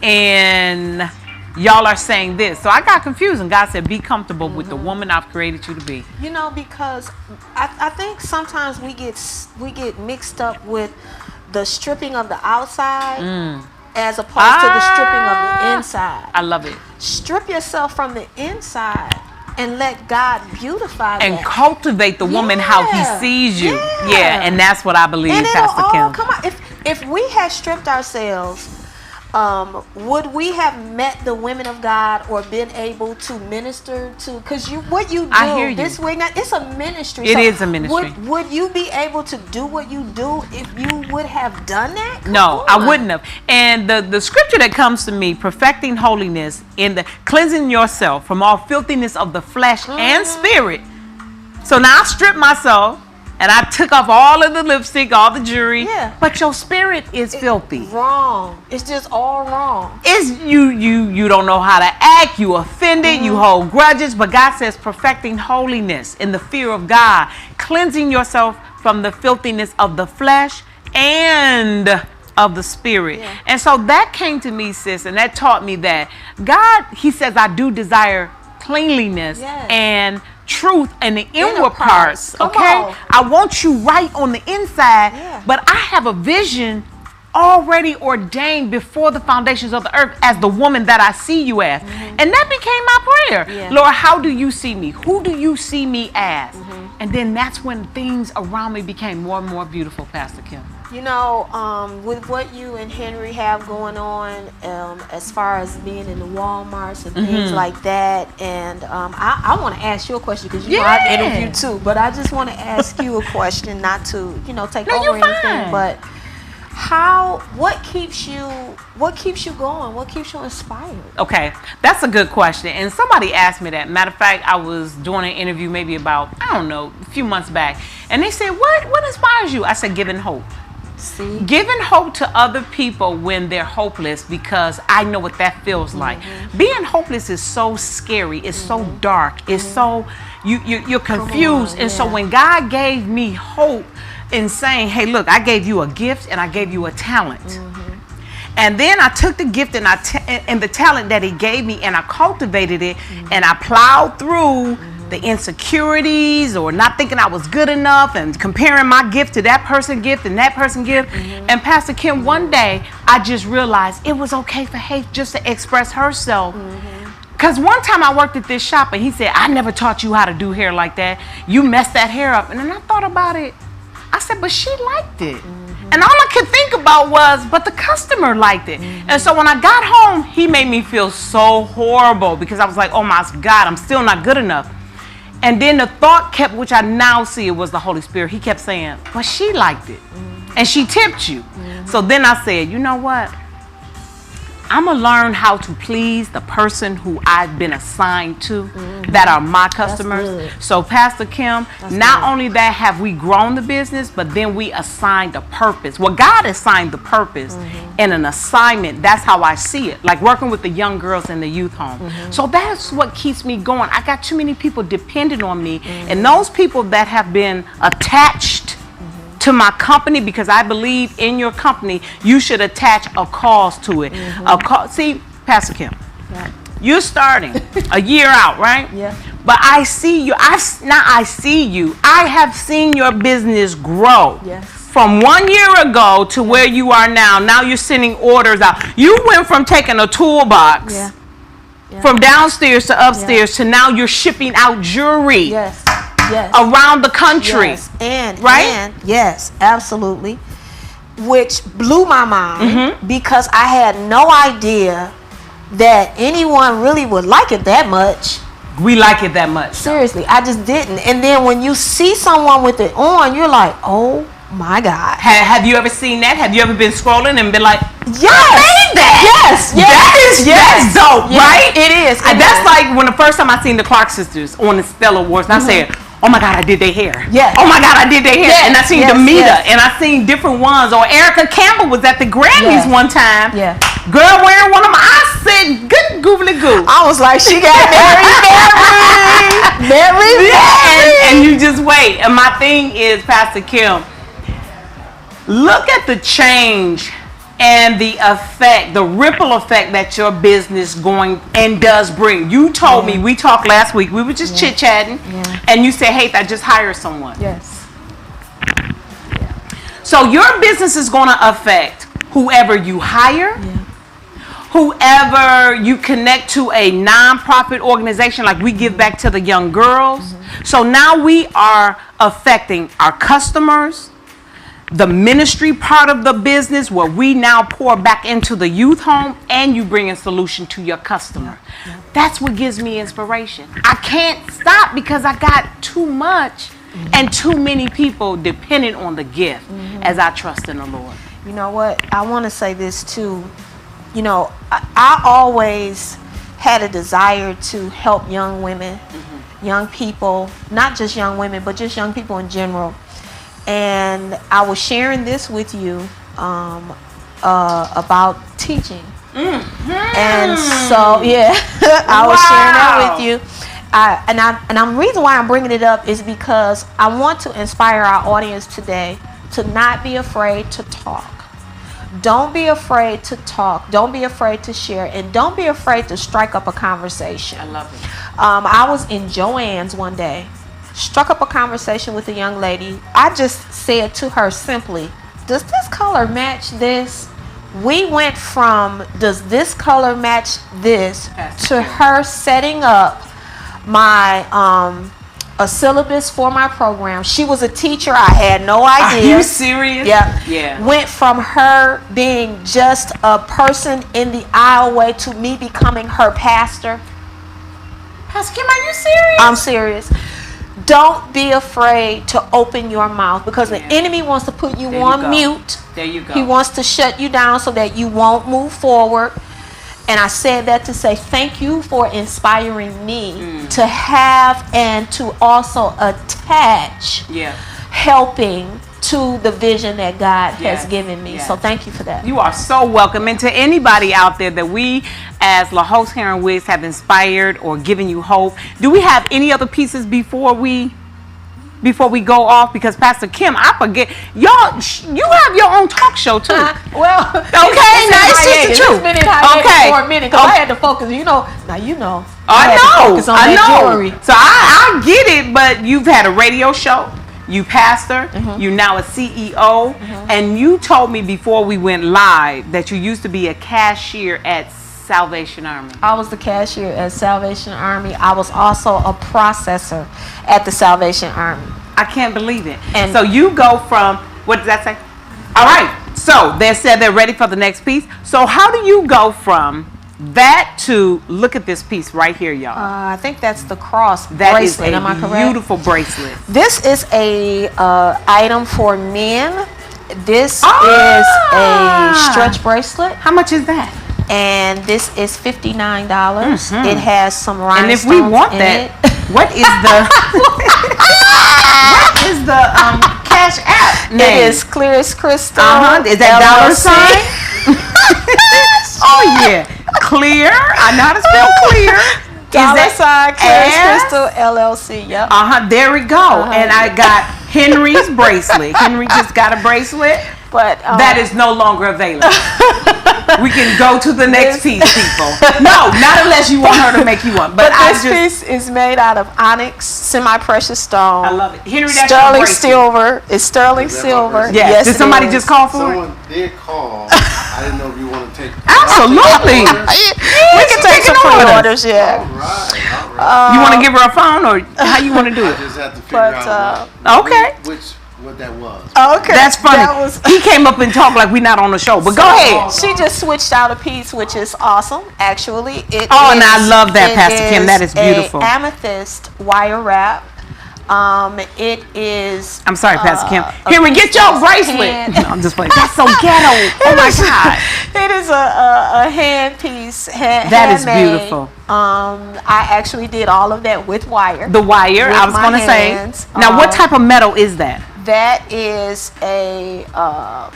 and y'all are saying this. So I got confused, and God said, be comfortable with the woman I've created you to be. You know, because I think sometimes we get mixed up with the stripping of the outside as opposed to the stripping of the inside. I love it. Strip yourself from the inside and let God beautify and that. Cultivate the woman how He sees you. Yeah, and that's what I believe, and Pastor Kim. Come on, if we had stripped ourselves, would we have met the women of God or been able to minister to? Because what you do I hear you. this way now, it's a ministry. It is a ministry. Would you be able to do what you do if you would have done that? No, I wouldn't have. And the scripture that comes to me, perfecting holiness in the cleansing yourself from all filthiness of the flesh and spirit. So now I stripped myself. And I took off all of the lipstick, all the jewelry. Yeah. But your spirit is filthy. Wrong. It's just all wrong. It's you don't know how to act. You offended. You hold grudges. But God says perfecting holiness in the fear of God, cleansing yourself from the filthiness of the flesh and of the spirit. Yeah. And so that came to me, sis, and that taught me that God, He says, I do desire cleanliness and truth in the inward parts. Okay, I want you right on the inside, but I have a vision already ordained before the foundations of the earth as the woman that I see you as. And that became my prayer. Yeah. Lord, how do you see me? Who do you see me as? And then that's when things around me became more and more beautiful, Pastor Kim. You know, with what you and Henry have going on, as far as being in the Walmarts and things like that, and I want to ask you a question because you know I've interviewed too, but I just want to ask you a question, not to take over anything, but what keeps you going? What keeps you inspired? Okay, that's a good question. And somebody asked me that. Matter of fact, I was doing an interview maybe about, I don't know, a few months back. And they said, what inspires you? I said, giving hope. See? Giving hope to other people when they're hopeless, because I know what that feels like. Being hopeless is so scary. It's so dark. It's so, you're confused. And so when God gave me hope in saying, hey, look, I gave you a gift and I gave you a talent. And then I took the gift and the talent that he gave me and I cultivated it and I plowed through the insecurities or not thinking I was good enough and comparing my gift to that person's gift and that person's gift. And Pastor Kim, one day I just realized it was okay for Haith just to express herself. Because one time I worked at this shop and he said, I never taught you how to do hair like that. You messed that hair up. And then I thought about it. I said, but she liked it. And all I could think about was, but the customer liked it. And so when I got home, he made me feel so horrible because I was like, oh my God, I'm still not good enough. And then the thought kept, which I now see it was the Holy Spirit. He kept saying, but she liked it. And she tipped you. So then I said, you know what? I'm going to learn how to please the person who I've been assigned to that are my customers. So Pastor Kim, not only that have we grown the business, but then we assigned a purpose. Well, God assigned the purpose and an assignment. That's how I see it. Like working with the young girls in the youth home. So that's what keeps me going. I got too many people dependent on me. And those people that have been attached to my company, because I believe in your company, you should attach a cause to it. See, Pastor Kim, you're starting a year out, right? Yeah. But I see you. I see you. I have seen your business grow. Yes. From 1 year ago to where you are now. Now you're sending orders out. You went from taking a toolbox from downstairs to upstairs to now you're shipping out jewelry. Yes. Around the country. Yes. And yes, absolutely. Which blew my mind because I had no idea that anyone really would like it that much. We like it that much. Seriously, I just didn't. And then when you see someone with it on, you're like, oh my God. Have you ever seen that? Have you ever been scrolling and been like, yes, I made that? That's dope, right? It is. That's like when the first time I seen the Clark sisters on the Stella Awards, and I said, oh my God, I did their hair. Yeah. Oh my God, I did their hair. Yes, and I seen Demita, and I seen different ones. Or Erica Campbell was at the Grammys one time. Yeah. Girl wearing one of them. I said, good googly goo. I was like, she got married. And you just wait. And my thing is, Pastor Kim, look at the change and the effect, the ripple effect that your business going and does bring. You told me, we talked last week, we were just chit-chatting, and you said, hey, I just hired someone. Yes. So your business is going to affect whoever you hire, whoever you connect to a nonprofit organization, like we give back to the young girls. So now we are affecting our customers, the ministry part of the business where we now pour back into the youth home, and you bring a solution to your customer. That's what gives me inspiration. I can't stop because I got too much and too many people dependent on the gift as I trust in the Lord. You know what? I want to say this too. You know, I always had a desire to help young women, young people, not just young women, but just young people in general. And I was sharing this with you about teaching. And so, I was sharing that with you. And the reason why I'm bringing it up is because I want to inspire our audience today to not be afraid to talk. Don't be afraid to talk. Don't be afraid to share. And don't be afraid to strike up a conversation. I love it. I was in Joann's one day, struck up a conversation with a young lady. I just said to her simply, does this color match this? We went from, does this color match this, to her setting up my a syllabus for my program. She was a teacher. I had no idea. Are you serious? Yeah. Went from her being just a person in the aisleway to me becoming her pastor. Pastor Kim, are you serious? I'm serious. Don't be afraid to open your mouth, because the enemy wants to put you on mute. There you go. He wants to shut you down so that you won't move forward. And I said that to say thank you for inspiring me to have and to also attach helping to the vision that God has given me. So thank you for that. You are so welcome. And to anybody out there that we as La Host Hair and Wigs have inspired or given you hope, do we have any other pieces before we go off? Because Pastor Kim, I forget, y'all, you have your own talk show too. Well, okay, now it's just the truth. It's been in hiatus for a minute because I had to focus. I know. I know. Focus on that jewelry. So I get it, but you've had a radio show. You pastor, you're now a CEO, and you told me before we went live that you used to be a cashier at Salvation Army. I was the cashier at Salvation Army. I was also a processor at the Salvation Army. I can't believe it. And so you go from, what does that say? All right. So they said they're ready for the next piece. So how do you go from that to, look at this piece right here, y'all. I think that's the cross bracelet. Am I correct? Beautiful bracelet. This is a item for men. This is a stretch bracelet. How much is that? And this is $59. It has some rhinestones. And if we want that, what is the Cash App name? It is clear as crystal. Is that $sign? Oh yeah, clear. I know how to spell clear. $sign clear as crystal LLC. Yep. There we go. And I got Henry's bracelet. Henry just got a bracelet, but that is no longer available. We can go to the next piece, people. No, not unless you want her to make you one. But this piece is made out of onyx, semi-precious stone. I love it. Henry, that's sterling silver. It's sterling silver. Yes. Did somebody just call for it? Someone did call. I didn't know if you want to take. Absolutely. We can take some pre-orders. Yeah. All right. You want to give her a phone, or how you want to do it? I just have to figure out what that was. Okay. That's funny. He came up and talked like we're not on the show, but go ahead. She just switched out a piece, which is awesome. Actually, and I love that, Pastor Kim. That is beautiful. Amethyst wire wrap. It is. I'm sorry, Pastor Kim. Henry, get your bracelet. No, I'm just playing. That's so ghetto. Oh my God. It is a hand piece. That is beautiful. I actually did all of that with wire. The wire. I was going to say. Now, what type of metal is that? That is a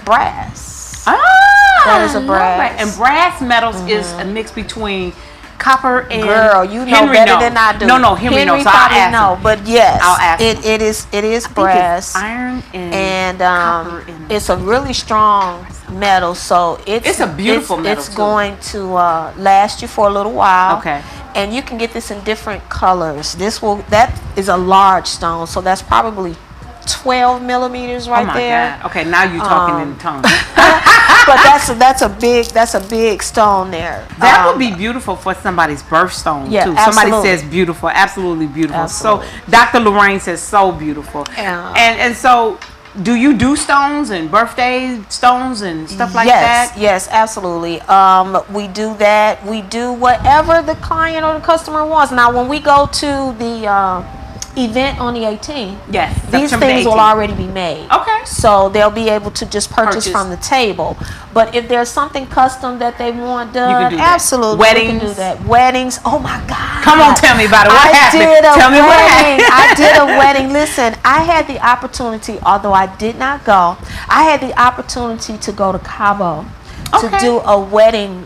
brass. That is a brass. And brass metals is a mix between copper and. Girl, you know Henry better than I do. No, Henry knows. So probably I'll ask know, him. but yes, I'll ask it is brass. It's iron and copper. It's a really strong metal, so it's a beautiful metal. It's going to last you for a little while. Okay. And you can get this in different colors. That is a large stone, so that's probably 12 millimeters right there. God. Okay, now you're talking in tongues. But that's a big stone there. That would be beautiful for somebody's birthstone too. Absolutely. Somebody says beautiful, absolutely beautiful. Absolutely. So Dr. Lorraine says so beautiful. And so, do you do stones and birthday stones and stuff like that? Yes, absolutely. We do that. We do whatever the client or the customer wants. Now, when we go to the event on the 18th, these things will already be made. Okay. So they'll be able to just purchase from the table. But if there's something custom that they want done, absolutely, weddings, we can do that. Weddings, oh my God! Come on, tell me about it. What happened? Tell me what happened. I did a wedding. Listen, I had the opportunity, although I did not go, I had the opportunity to go to Cabo to do a wedding.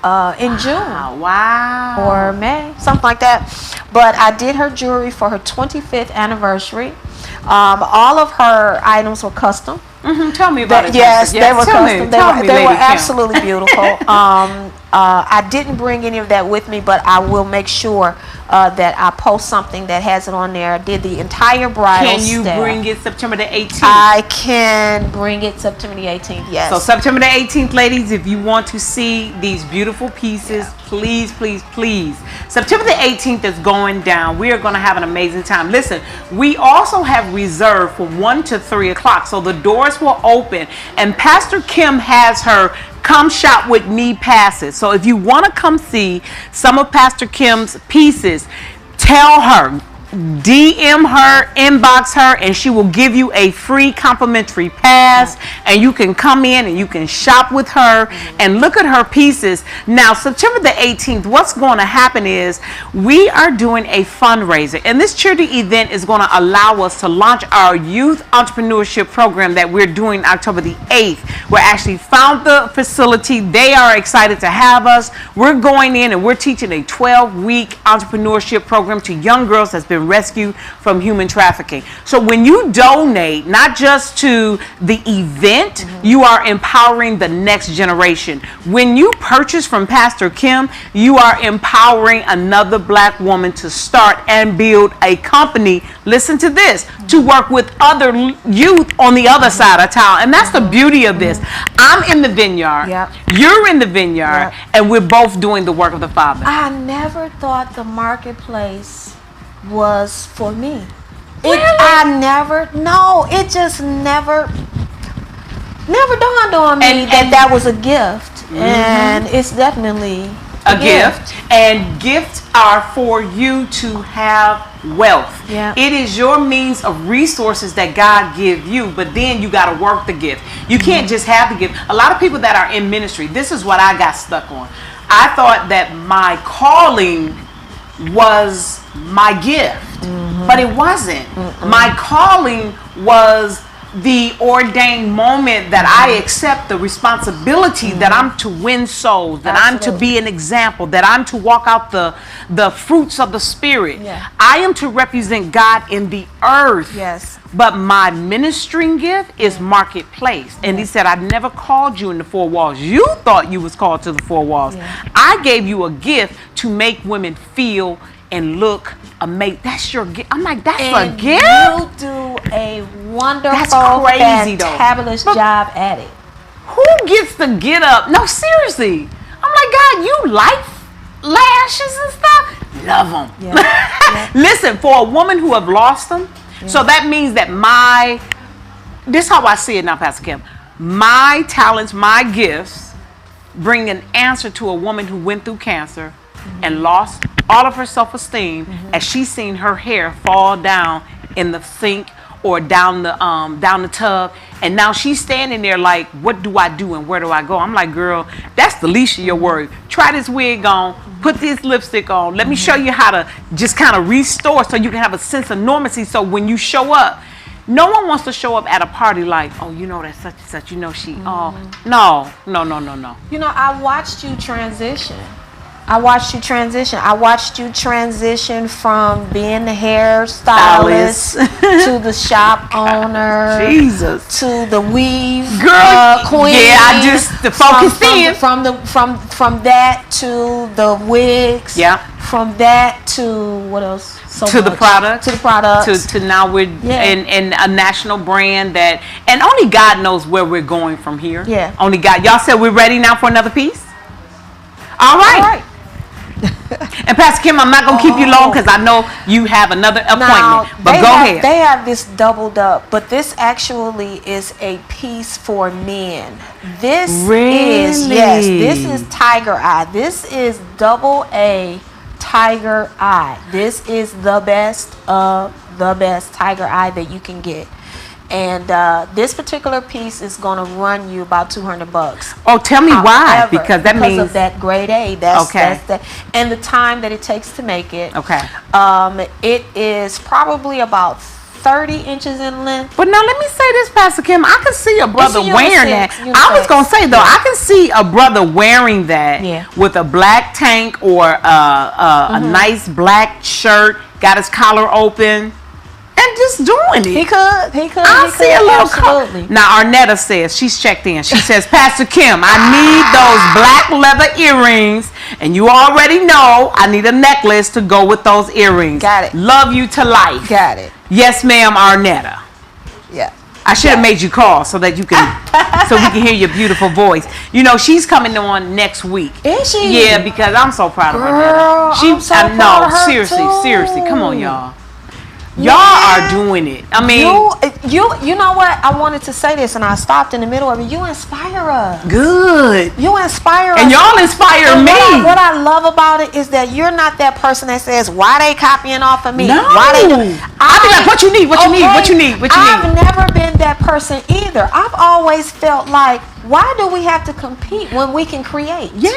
In June or May, something like that. But I did her jewelry for her 25th anniversary. All of her items were custom. Tell me about it. Yes, they were custom. They were absolutely beautiful. I didn't bring any of that with me, but I will make sure that I post something that has it on there. I did the entire bridal Can you staff. bring it September the 18th? I can bring it September the 18th, yes. So September the 18th, ladies, if you want to see these beautiful pieces, please, please, please. September the 18th is going down. We are going to have an amazing time. Listen, we also have reserved from 1 to 3 o'clock. So the doors will open. And Pastor Kim has her Come Shop With Me passes. So if you want to come see some of Pastor Kim's pieces, tell her, DM her, inbox her, and she will give you a free complimentary pass, and you can come in and you can shop with her and look at her pieces. Now, September the 18th, what's going to happen is we are doing a fundraiser, and this charity event is going to allow us to launch our youth entrepreneurship program that we're doing October the 8th. We're actually found the facility. They are excited to have us. We're going in and we're teaching a 12-week entrepreneurship program to young girls that's been rescued from human trafficking. So when you donate, not just to the event, you are empowering the next generation. When you purchase from Pastor Kim, you are empowering another black woman to start and build a company, listen to this, to work with other youth on the other side of town. And that's the beauty of this. I'm in the vineyard, you're in the vineyard, and we're both doing the work of the Father. I never thought the marketplace was for me. Really? It just never dawned on me that was a gift. And it's definitely a gift. And gifts are for you to have wealth. It is your means of resources that God give you, but then you got to work the gift. You can't just have the gift. A lot of people that are in ministry, this is what I got stuck on. I thought that my calling was my gift, but it wasn't. My calling was the ordained moment that I accept the responsibility that I'm to win souls, that I'm to be an example, that I'm to walk out the fruits of the Spirit. I am to represent God in the earth. But my ministering gift is marketplace. And he said, I never called you in the four walls. You thought you was called to the four walls. I gave you a gift to make women feel and look amazing. That's your gift. I'm like, that's a gift? You do a wonderful, fabulous job at it. Who gets to get up? No, seriously. I'm like, God, you like lashes and stuff? Love them. Listen, for a woman who have lost them, so that means that this is how I see it now, Pastor Kim. My talents, my gifts bring an answer to a woman who went through cancer and lost all of her self-esteem as she seen her hair fall down in the sink or down the tub, and now she's standing there like, what do I do and where do I go? I'm like, girl, that's the least of your worries. Try this wig on, put this lipstick on. Let me show you how to just kind of restore so you can have a sense of normalcy. So when you show up, no one wants to show up at a party like, oh, you know, that's such and such, you know, she, oh, no. You know, I watched you transition. I watched you transition from being the hairstylist to the shop owner, to the weave queen. Yeah, I just focused in from that to the wigs. From that to what else? The product. To now we're in a national brand that, and only God knows where we're going from here. Only God. Y'all said we're ready now for another piece? All right. And Pastor Kim, I'm not going to keep you long because I know you have another appointment. But go ahead. They have this doubled up, but this actually is a piece for men. This is Tiger Eye. This is double A Tiger Eye. This is the best of the best Tiger Eye that you can get. And this particular piece is going to run you about $200. Oh, tell me why? Because that means of that grade A. That's that, and the time that it takes to make it. It is probably about 30 inches in length. But now let me say this, Pastor Kim. I can see a brother wearing that. I was going to say, though, I can see a brother wearing that with a black tank or a nice black shirt, got his collar open. and just doing it. He could. I see a little absolutely. Now Arnetta says, she's checked in. She says, Pastor Kim, I need those black leather earrings, and you already know I need a necklace to go with those earrings. Got it. Love you to life. Got it. Yes, ma'am, Arnetta. Yeah. I should have made you call so that you can, so we can hear your beautiful voice. You know, she's coming on next week. Is she? Yeah, because I'm so proud of her. Girl, I'm so proud of her seriously. too. Come on, y'all. Y'all are doing it. I mean, you know what? I wanted to say this, and I stopped in the middle of it. You inspire us. good. You inspire us. And y'all inspire And me. What I love about it is that you're not that person that says, "Why they copying off of me? No. Why they do?" I be like, what you need? What you need? What you need? What you I've need? never been that person either. I've always felt like, why do we have to compete when we can create? Yeah,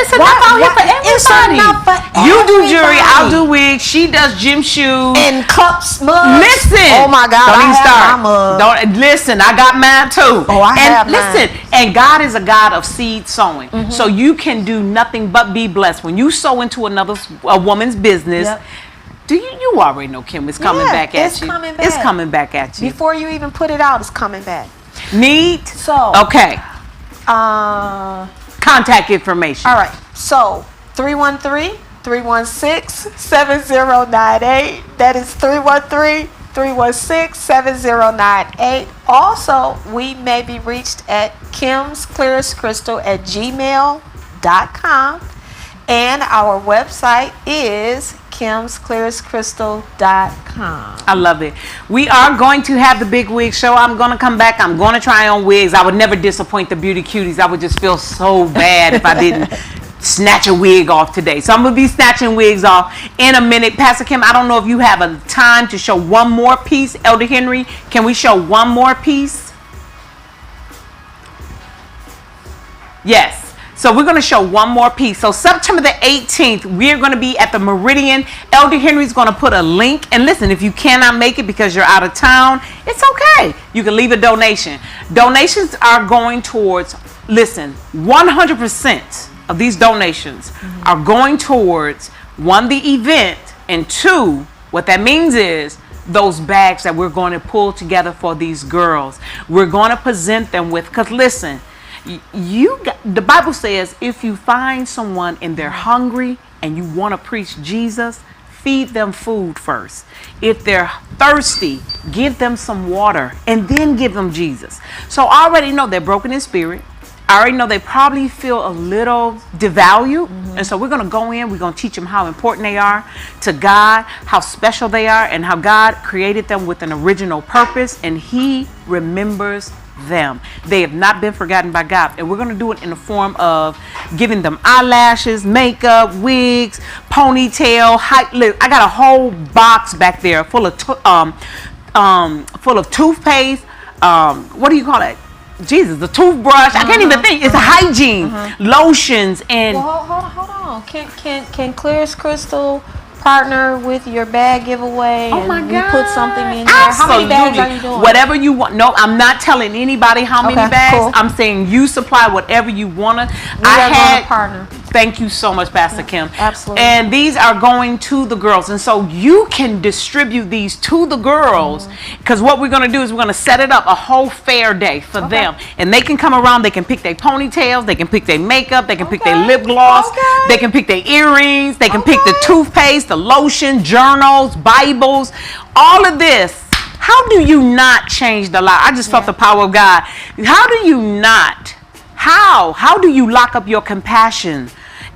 it's enough out here for everybody. It's enough for You do jewelry, everybody. I'll do wigs. She does gym shoes. And cups, mugs. Listen. Oh my God. Don't I even have start. my mug. Don't listen. I got mine too. Oh, I and have mine. listen. And God is a God of seed sowing, so you can do nothing but be blessed when you sow into a woman's business. Yep. Do you already know Kim is coming Yeah, back at it's you? coming It's back. coming back at you. Before you even put it out, it's coming back. Need. So. Okay. All Contact information. right. So 313-316-7098. That is 313-316-7098. Also, we may be reached at kimsclearestcrystal@gmail.com. And our website is kimsclearestcrystal.com. I love it. We are going to have the big wig show. I'm going to come back. I'm going to try on wigs. I would never disappoint the beauty cuties. I would just feel so bad if I didn't snatch a wig off today. So I'm going to be snatching wigs off in a minute. Pastor Kim, I don't know if you have a time to show one more piece. Elder Henry, can we show one more piece? Yes. So we're going to show one more piece. So September the 18th, we're going to be at the Meridian. Elder Henry's going to put a link. And listen, if you cannot make it because you're out of town, it's okay. You can leave a donation. Donations are going towards, listen, 100% of these donations are going towards, one, the event, and two, what that means is those bags that we're going to pull together for these girls. We're going to present them with, because listen, the Bible says if you find someone and they're hungry and you want to preach Jesus, feed them food first. If they're thirsty, give them some water and then give them Jesus. So I already know they're broken in spirit. I already know they probably feel a little devalued. And so we're going to go in, we're going to teach them how important they are to God, how special they are, and how God created them with an original purpose, and He remembers them. They have not been forgotten by God. And we're going to do it in the form of giving them eyelashes, makeup, wigs, ponytail, I got a whole box back there full of toothpaste. What do you call it? Jesus, the toothbrush. I can't even think. It's a hygiene, lotions, and Well, hold on. Can Clearest Crystal partner with your bag giveaway? oh my and God, we put something in there? Absolutely. How many bags are you doing? Whatever you want. No, I'm not telling anybody how many Okay, bags. cool. I'm saying you supply whatever you want to. We are going to partner. Thank you so much, Pastor Kim. Absolutely. And these are going to the girls. And so you can distribute these to the girls, because what we're going to do is we're going to set it up a whole fair day for them. And they can come around, they can pick their ponytails, they can pick their makeup, they can pick their lip gloss, they can pick their earrings, they can pick the toothpaste, the lotion, journals, Bibles, all of this. How do you not change the life? I just felt the power of God. How do you not? How do you lock up your compassion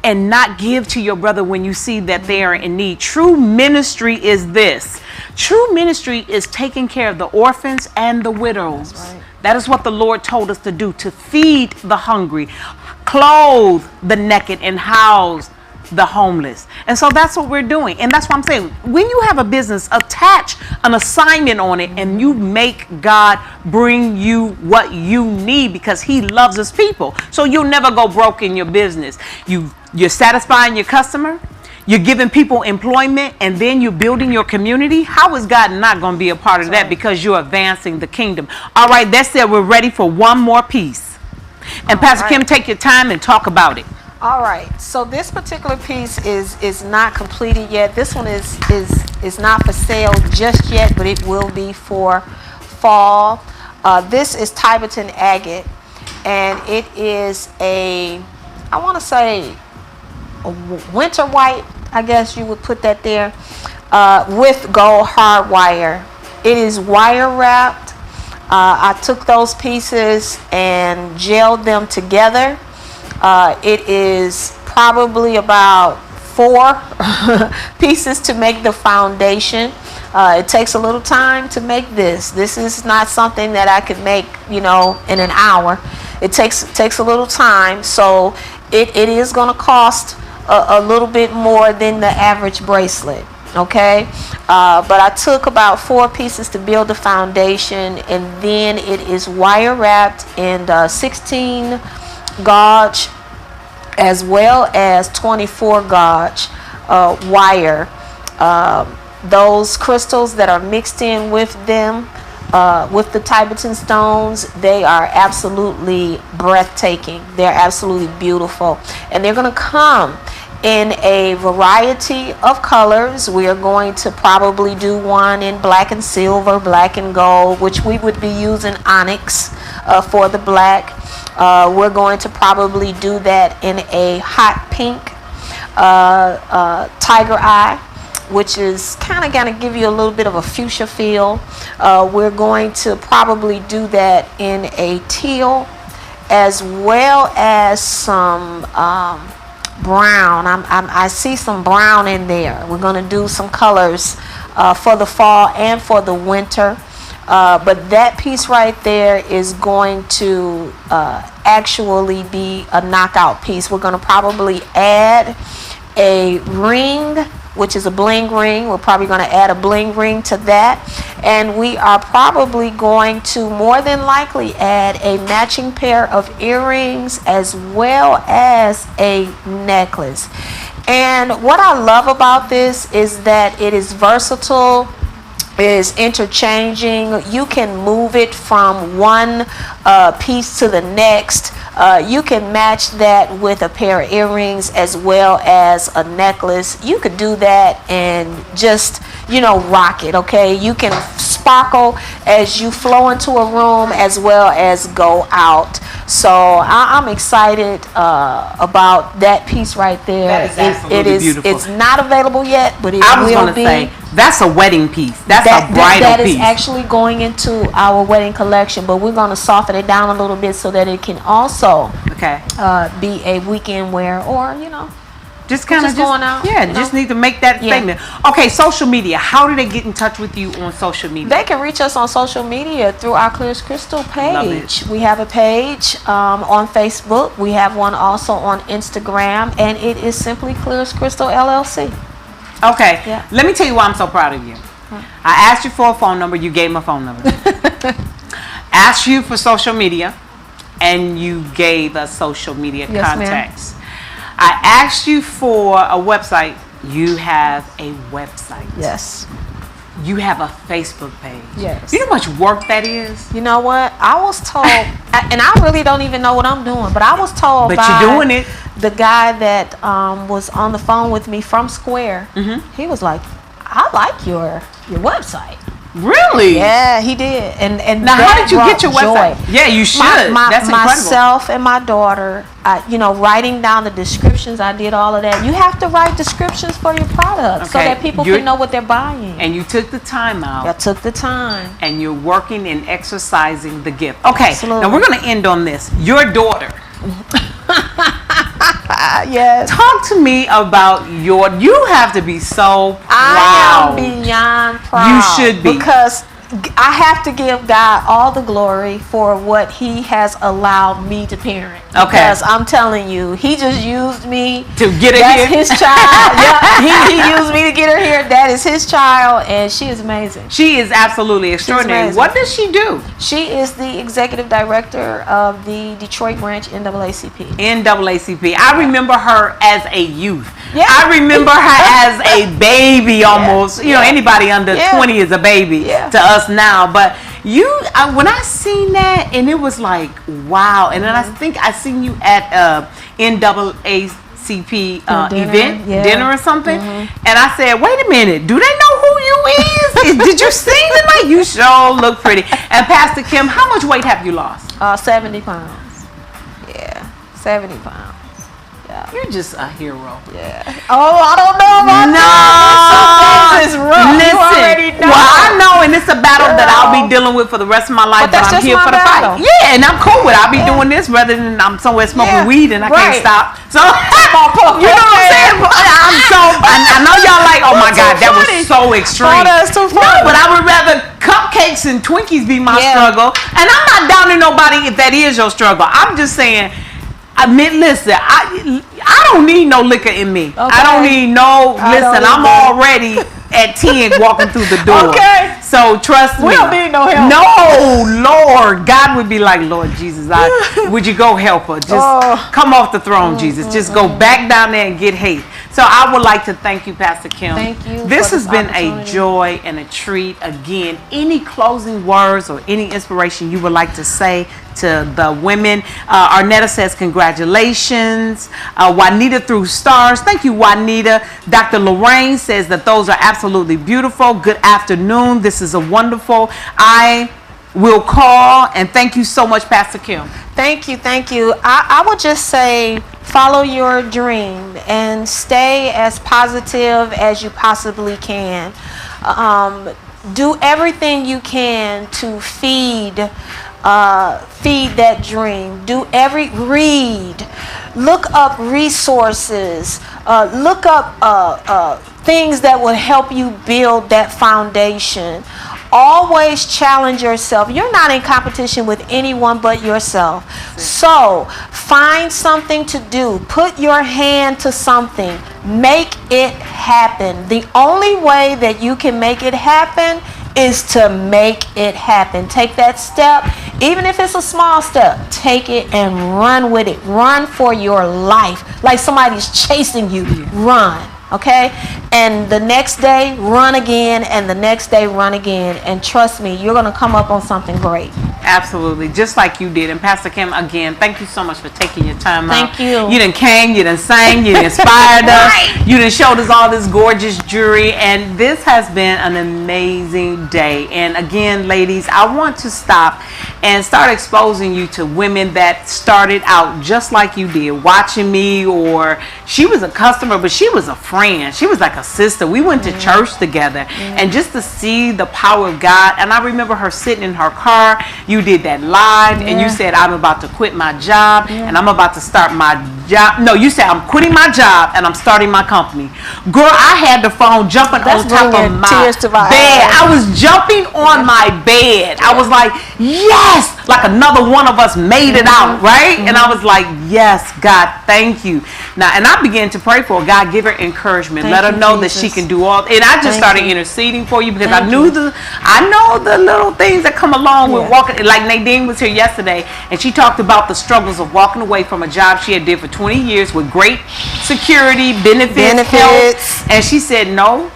and not give to your brother when you see that they are in need? True ministry is this. True ministry is taking care of the orphans and the widows. Right. That is what the Lord told us to do, to feed the hungry, clothe the naked, and house the homeless. And so that's what we're doing. And that's what I'm saying. When you have a business, attach an assignment on it and you make God bring you what you need, because He loves His people. So you'll never go broke in your business. You're satisfying your customer. You're giving people employment, and then you're building your community. How is God not going to be a part of that? Because you're advancing the kingdom. All right, that's it. We're ready for one more piece. And Pastor Kim, take your time and talk about it. All right. So this particular piece is not completed yet. This one is not for sale just yet, but it will be for fall. This is Tibetan agate, and it is I want to say a winter white, I guess you would put that there, with gold hard wire. It is wire wrapped. I took those pieces and gelled them together. It is probably about 4 pieces to make the foundation. It takes a little time to make this. This is not something that I could make, in an hour. It takes a little time, so it is going to cost a little bit more than the average bracelet. Okay, but I took about 4 pieces to build the foundation, and then it is wire wrapped in 16 gauge as well as 24 gauge wire. Those crystals that are mixed in with them, with the Tibetan stones, they are absolutely breathtaking. They're absolutely beautiful, and they're going to come in a variety of colors. We are going to probably do one in black and silver, black and gold, which we would be using onyx for the black. We're going to probably do that in a hot pink tiger eye, which is kind of going to give you a little bit of a fuchsia feel. We're going to probably do that in a teal, as well as some brown. I see some brown in there. We're going to do some colors for the fall and for the winter. But that piece right there is going to actually be a knockout piece. We're going to probably add a ring, which is a bling ring. We're probably going to add a bling ring to that. And we are probably going to more than likely add a matching pair of earrings as well as a necklace. And what I love about this is that it is versatile. It is interchanging. You can move it from one piece to the next. You can match that with a pair of earrings as well as a necklace. You could do that and just, rock it, okay? You can sparkle as you flow into a room as well as go out. So I'm excited about that piece right there. That is absolutely beautiful. It's not available yet, but it will be. I was going to say, that's a wedding piece. That's a bridal that piece. That is actually going into our wedding collection, but we're going to soften it down a little bit so that it can also be a weekend wear, or just kind of going out. Yeah, just need to make that statement. Okay, social media. How do they get in touch with you on social media? They can reach us on social media through our Clear as Crystal page. We have a page on Facebook. We have one also on Instagram, and it is simply Clear as Crystal LLC. Okay. Yeah. Let me tell you why I'm so proud of you. I asked you for a phone number. You gave my phone number. Asked you for social media, and you gave us social media contacts. I asked you for a website. You have a website. Yes. You have a Facebook page. Yes. You know how much work that is? You know what? I was told, and I really don't even know what I'm doing, but I was told but you're doing it. The guy that was on the phone with me from Square. He was like, I like your website. Really? Yeah, he did. And now, how did you get your website? Joy. Yeah, you should. That's incredible. Myself and my daughter, writing down the descriptions. I did all of that. You have to write descriptions for your products so that people can know what they're buying. And you took the time out. I took the time. And you're working and exercising the gift. Okay. Absolutely. Now we're going to end on this. Your daughter. Yes. Talk to me about you have to be so proud. I am beyond proud. You should be. Because I have to give God all the glory for what He has allowed me to parent. Okay. Because I'm telling you, He just used me to get her here. That's here. His child. Yeah, he used me to get her here. That is His child, and she is amazing. She is absolutely extraordinary. What does she do? She is the executive director of the Detroit branch NAACP. NAACP. I remember her as a youth. Yeah. I remember her as a baby almost. You know, anybody under 20 is a baby to us now. But When I seen that, and it was like, wow. And then I think I seen you at NAACP event, dinner or something. And I said, wait a minute, do they know who you is? Did you sing tonight? You sure look pretty. And Pastor Kim, how much weight have you lost? 70 pounds. Yeah, 70 pounds. Yeah. You're just a hero. Yeah. Oh, I don't know about that. Some things is rough. Listen, you already know. Well, I know, and it's a battle that I'll be dealing with for the rest of my life, but I'm here for the fight. Yeah, and I'm cool with it. I'll be doing this rather than I'm somewhere smoking weed and I can't stop. So, you know what I'm saying? I know y'all like, oh my God, that was so extreme. Oh, that's too funny. No, but I would rather cupcakes and Twinkies be my struggle. And I'm not downing nobody if that is your struggle. I'm just saying, listen, I don't need no liquor in me. Okay. I don't need I'm already at 10 walking through the door. Okay. So trust me. We don't need no help. No, Lord. God would be like, Lord Jesus, would you go help her? Just come off the throne, Jesus. Just go back down there and get Haith. So I would like to thank you, Pastor Kim. Thank you. This has been a joy and a treat. Again, any closing words or any inspiration you would like to say to the women? Arnetta says congratulations. Juanita threw stars. Thank you, Juanita. Dr. Lorraine says that those are absolutely beautiful. Good afternoon. This is a wonderful. I will call, and thank you so much, Pastor Kim. Thank you. I would just say follow your dream and stay as positive as you possibly can. Do everything you can to feed that dream. Read, look up resources, look up things that will help you build that foundation. Always challenge yourself. You're not in competition with anyone but yourself. So find something to do. Put your hand to something. Make it happen. The only way that you can make it happen is to make it happen. Take that step, even if it's a small step, take it and run with it. Run for your life. Like somebody's chasing you. Run. Okay? And the next day, run again, and the next day, run again. And trust me, you're going to come up on something great. Absolutely, just like you did. And Pastor Kim, again, thank you so much for taking your time out. Thank you. You done came, you done sang, you done inspired us. You done showed us all this gorgeous jewelry. And this has been an amazing day. And again, ladies, I want to stop and start exposing you to women that started out just like you did, watching me, or she was a customer, but she was a friend. She was like a sister. We went to church together. And just to see the power of God. And I remember her sitting in her car. You did that live and you said, I'm about to quit my job and I'm about to start my job. No, you said, I'm quitting my job and I'm starting my company. Girl, I had the phone jumping on top of my bed. I was jumping on my bed. I was like, yes, like another one of us made it out, right? And I was like, yes, God, thank you. Now, and I began to pray for her. God, give her encouragement. Let her know that she can do all. And I just started interceding for you because I know the little things that come along with walking. Like Nadine was here yesterday and she talked about the struggles of walking away from a job she had did for 20 years with great security, benefits. Health. And she said, no,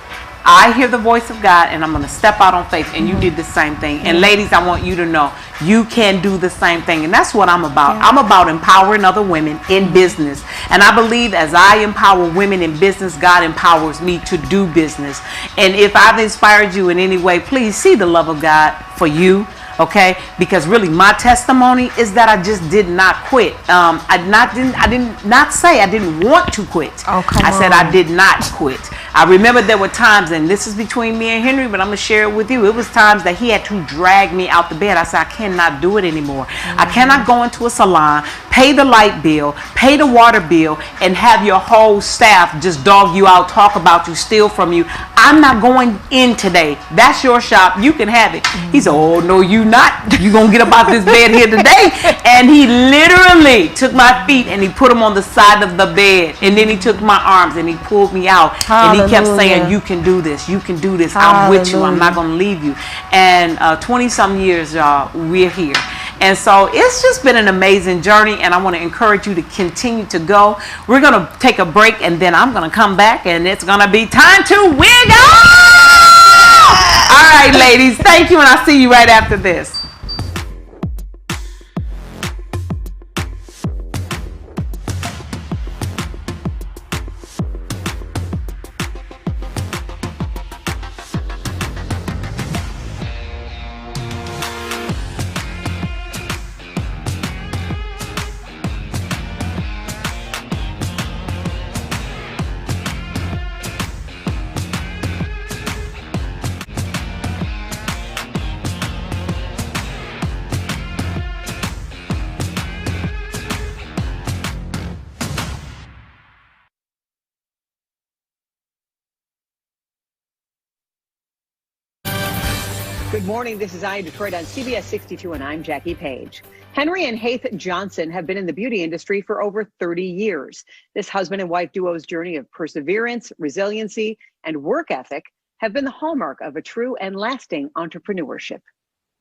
I hear the voice of God and I'm going to step out on faith. And you did the same thing. And ladies, I want you to know you can do the same thing. And that's what I'm about. I'm about empowering other women in business. And I believe as I empower women in business, God empowers me to do business. And if I've inspired you in any way, please see the love of God for you. Okay, because really my testimony is that I just did not quit. I did not say I didn't want to quit. I said I did not quit. I remember there were times, and this is between me and Henry, but I'm gonna share it with you. It was times that he had to drag me out the bed. I said I cannot do it anymore. I cannot go into a salon, pay the light bill, pay the water bill, and have your whole staff just dog you out, talk about you, steal from you. I'm not going in today. That's your shop. You can have it. He said, oh no, you not. You gonna get up out this bed here today? And he literally took my feet and he put them on the side of the bed, and then he took my arms and he pulled me out. Hallelujah. And he kept saying, you can do this, you can do this. Hallelujah. I'm with you, I'm not gonna leave you. And 20-some years, y'all, we're here. And so it's just been an amazing journey, and I want to encourage you to continue to go. We're going to take a break, and then I'm going to come back, and it's going to be time to wig up! All right, ladies. Thank you, and I'll see you right after this. Good morning. This is Eye Detroit on CBS 62, and I'm Jackie Page. Henry and Haith Johnson have been in the beauty industry for over 30 years. This husband and wife duo's journey of perseverance, resiliency, and work ethic have been the hallmark of a true and lasting entrepreneurship.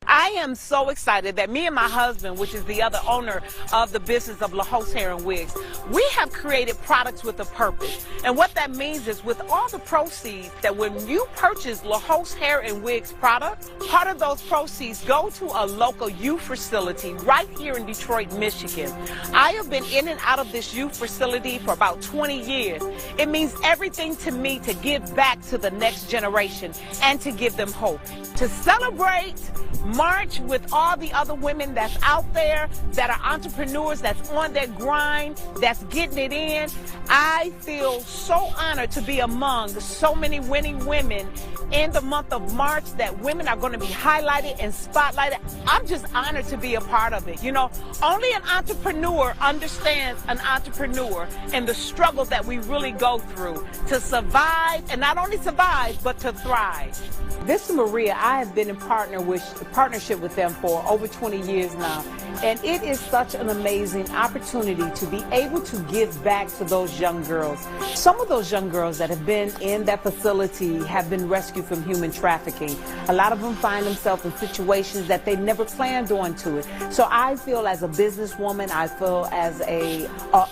I am so excited that me and my husband, which is the other owner of the business of Haith Hair and Wigs, we have created products with a purpose. And what that means is with all the proceeds that when you purchase Haith Hair and Wigs product, part of those proceeds go to a local youth facility right here in Detroit, Michigan. I have been in and out of this youth facility for about 20 years. It means everything to me to give back to the next generation and to give them hope. To celebrate, march with all the other women that's out there that are entrepreneurs, that's on their grind, that's getting it in. I feel so honored to be among so many winning women in the month of March, that women are going to be highlighted and spotlighted. I'm just honored to be a part of it. You know, only an entrepreneur understands an entrepreneur and the struggle that we really go through to survive, and not only survive, but to thrive. This is Maria. I have been in partnership with them for over 20 years now, and it is such an amazing opportunity to be able to give back to those young girls. Some of those young girls that have been in that facility have been rescued from human trafficking. A lot of them find themselves in situations that they never planned on to it. So I feel as a businesswoman, I feel as a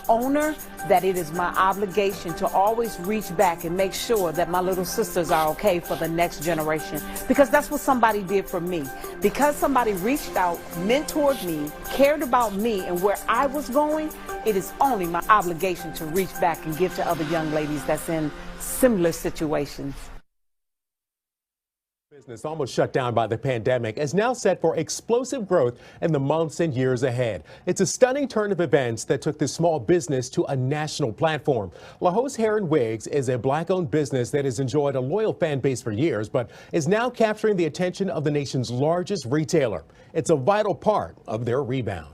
owner, that it is my obligation to always reach back and make sure that my little sisters are okay for the next generation. Because that's what somebody did for me. Because somebody reached out, mentored me, cared about me and where I was going, it is only my obligation to reach back and give to other young ladies that's in similar situations. Business almost shut down by the pandemic is now set for explosive growth in the months and years ahead. It's a stunning turn of events that took this small business to a national platform. Haith Hair and Wigs is a black-owned business that has enjoyed a loyal fan base for years, but is now capturing the attention of the nation's largest retailer. It's a vital part of their rebound.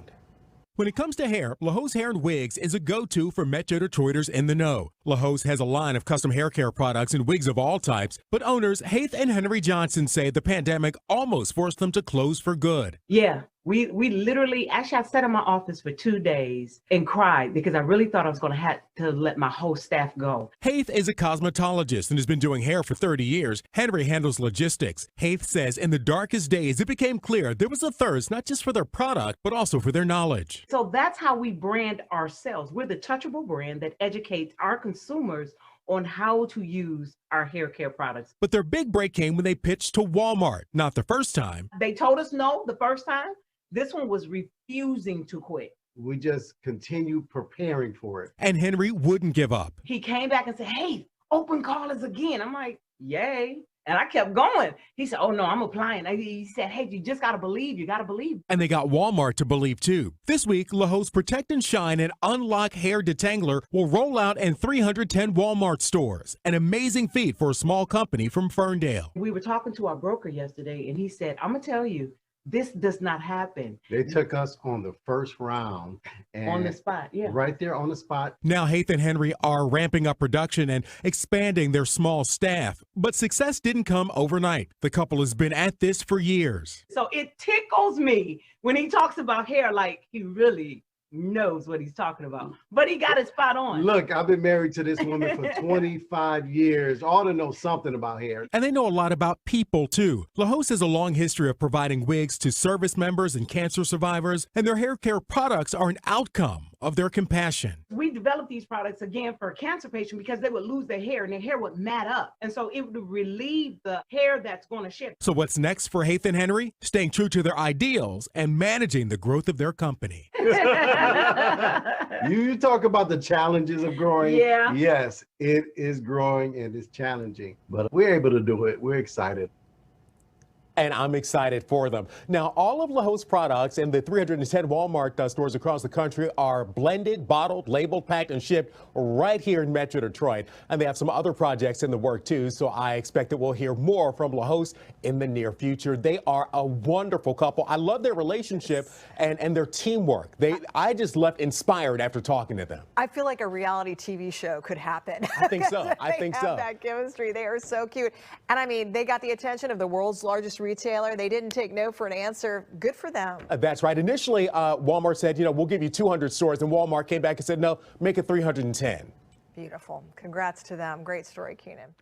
When it comes to hair, Haith Hair and Wigs is a go-to for Metro Detroiters in the know. Haith has a line of custom hair care products and wigs of all types, but owners Haith and Henry Johnson say the pandemic almost forced them to close for good. Yeah, we literally, actually I sat in my office for 2 days and cried because I really thought I was going to have to let my whole staff go. Haith is a cosmetologist and has been doing hair for 30 years. Henry handles logistics. Haith says in the darkest days, it became clear there was a thirst not just for their product, but also for their knowledge. So that's how we brand ourselves. We're the touchable brand that educates our consumers on how to use our hair care products. But their big break came when they pitched to Walmart. Not the first time. They told us no the first time. This one was refusing to quit. We just continue preparing for it. And Henry wouldn't give up. He came back and said, hey, open callers again. I'm like, yay. And I kept going. He said, oh no, I'm applying. He said, hey, you just got to believe. You got to believe. And they got Walmart to believe too. This week, Haith's Protect and Shine and Unlock Hair Detangler will roll out in 310 Walmart stores. An amazing feat for a small company from Ferndale. We were talking to our broker yesterday and he said, I'm going to tell you, this does not happen. They took us on the first round. And on the spot, yeah. Right there on the spot. Now Haith and Henry are ramping up production and expanding their small staff. But success didn't come overnight. The couple has been at this for years. So it tickles me when he talks about hair like he really knows what he's talking about. But he got it spot on. Look, I've been married to this woman for 25 years. Ought to know something about hair. And they know a lot about people, too. LaHost has a long history of providing wigs to service members and cancer survivors, and their hair care products are an outcome of their compassion. We developed these products again for a cancer patient because they would lose their hair and their hair would mat up. And so it would relieve the hair that's going to shed. So what's next for Haith and Henry? Staying true to their ideals and managing the growth of their company. You talk about the challenges of growing. Yeah. Yes, it is growing and it's challenging, but we're able to do it. We're excited. And I'm excited for them. Now, all of LaHost products in the 310 Walmart stores across the country are blended, bottled, labeled, packed, and shipped right here in Metro Detroit. And they have some other projects in the work, too, so I expect that we'll hear more from LaHost in the near future. They are a wonderful couple. I love their relationship and their teamwork. I just left inspired after talking to them. I feel like a reality TV show could happen. I think so. I think so. They have that chemistry. They are so cute. And I mean, they got the attention of the world's largest retailer. They didn't take no for an answer. Good for them. That's right. Initially, Walmart said, we'll give you 200 stores. And Walmart came back and said, no, make it 310. Beautiful. Congrats to them. Great story, Keenan.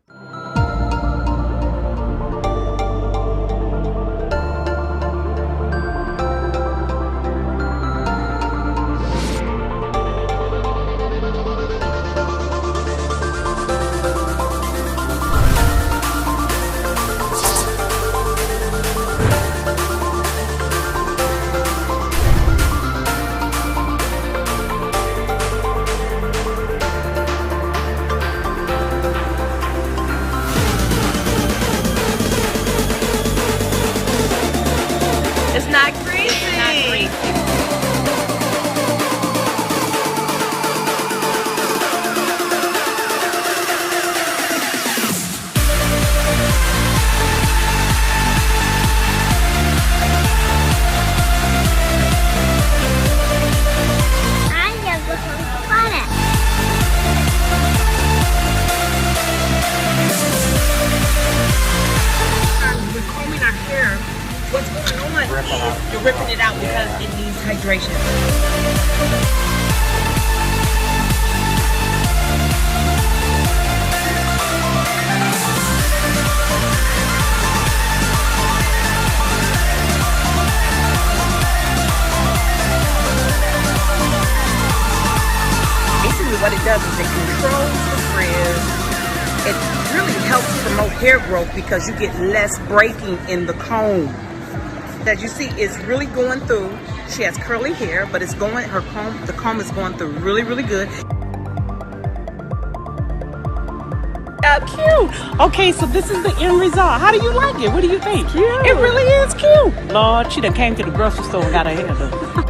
It's not greasy. It's not greasy. I never heard of it. We're combing our hair. What's going on is you're ripping it out because it needs hydration. Basically what it does is it controls the frizz. It really helps promote hair growth because you get less breaking in the comb. As you see, it's really going through. She has curly hair, but it's going, the comb is going through really, really good. Cute. Okay, so this is the end result. How do you like it? What do you think? Cute. It really is cute. Lord, she done came to the grocery store and got her hair done.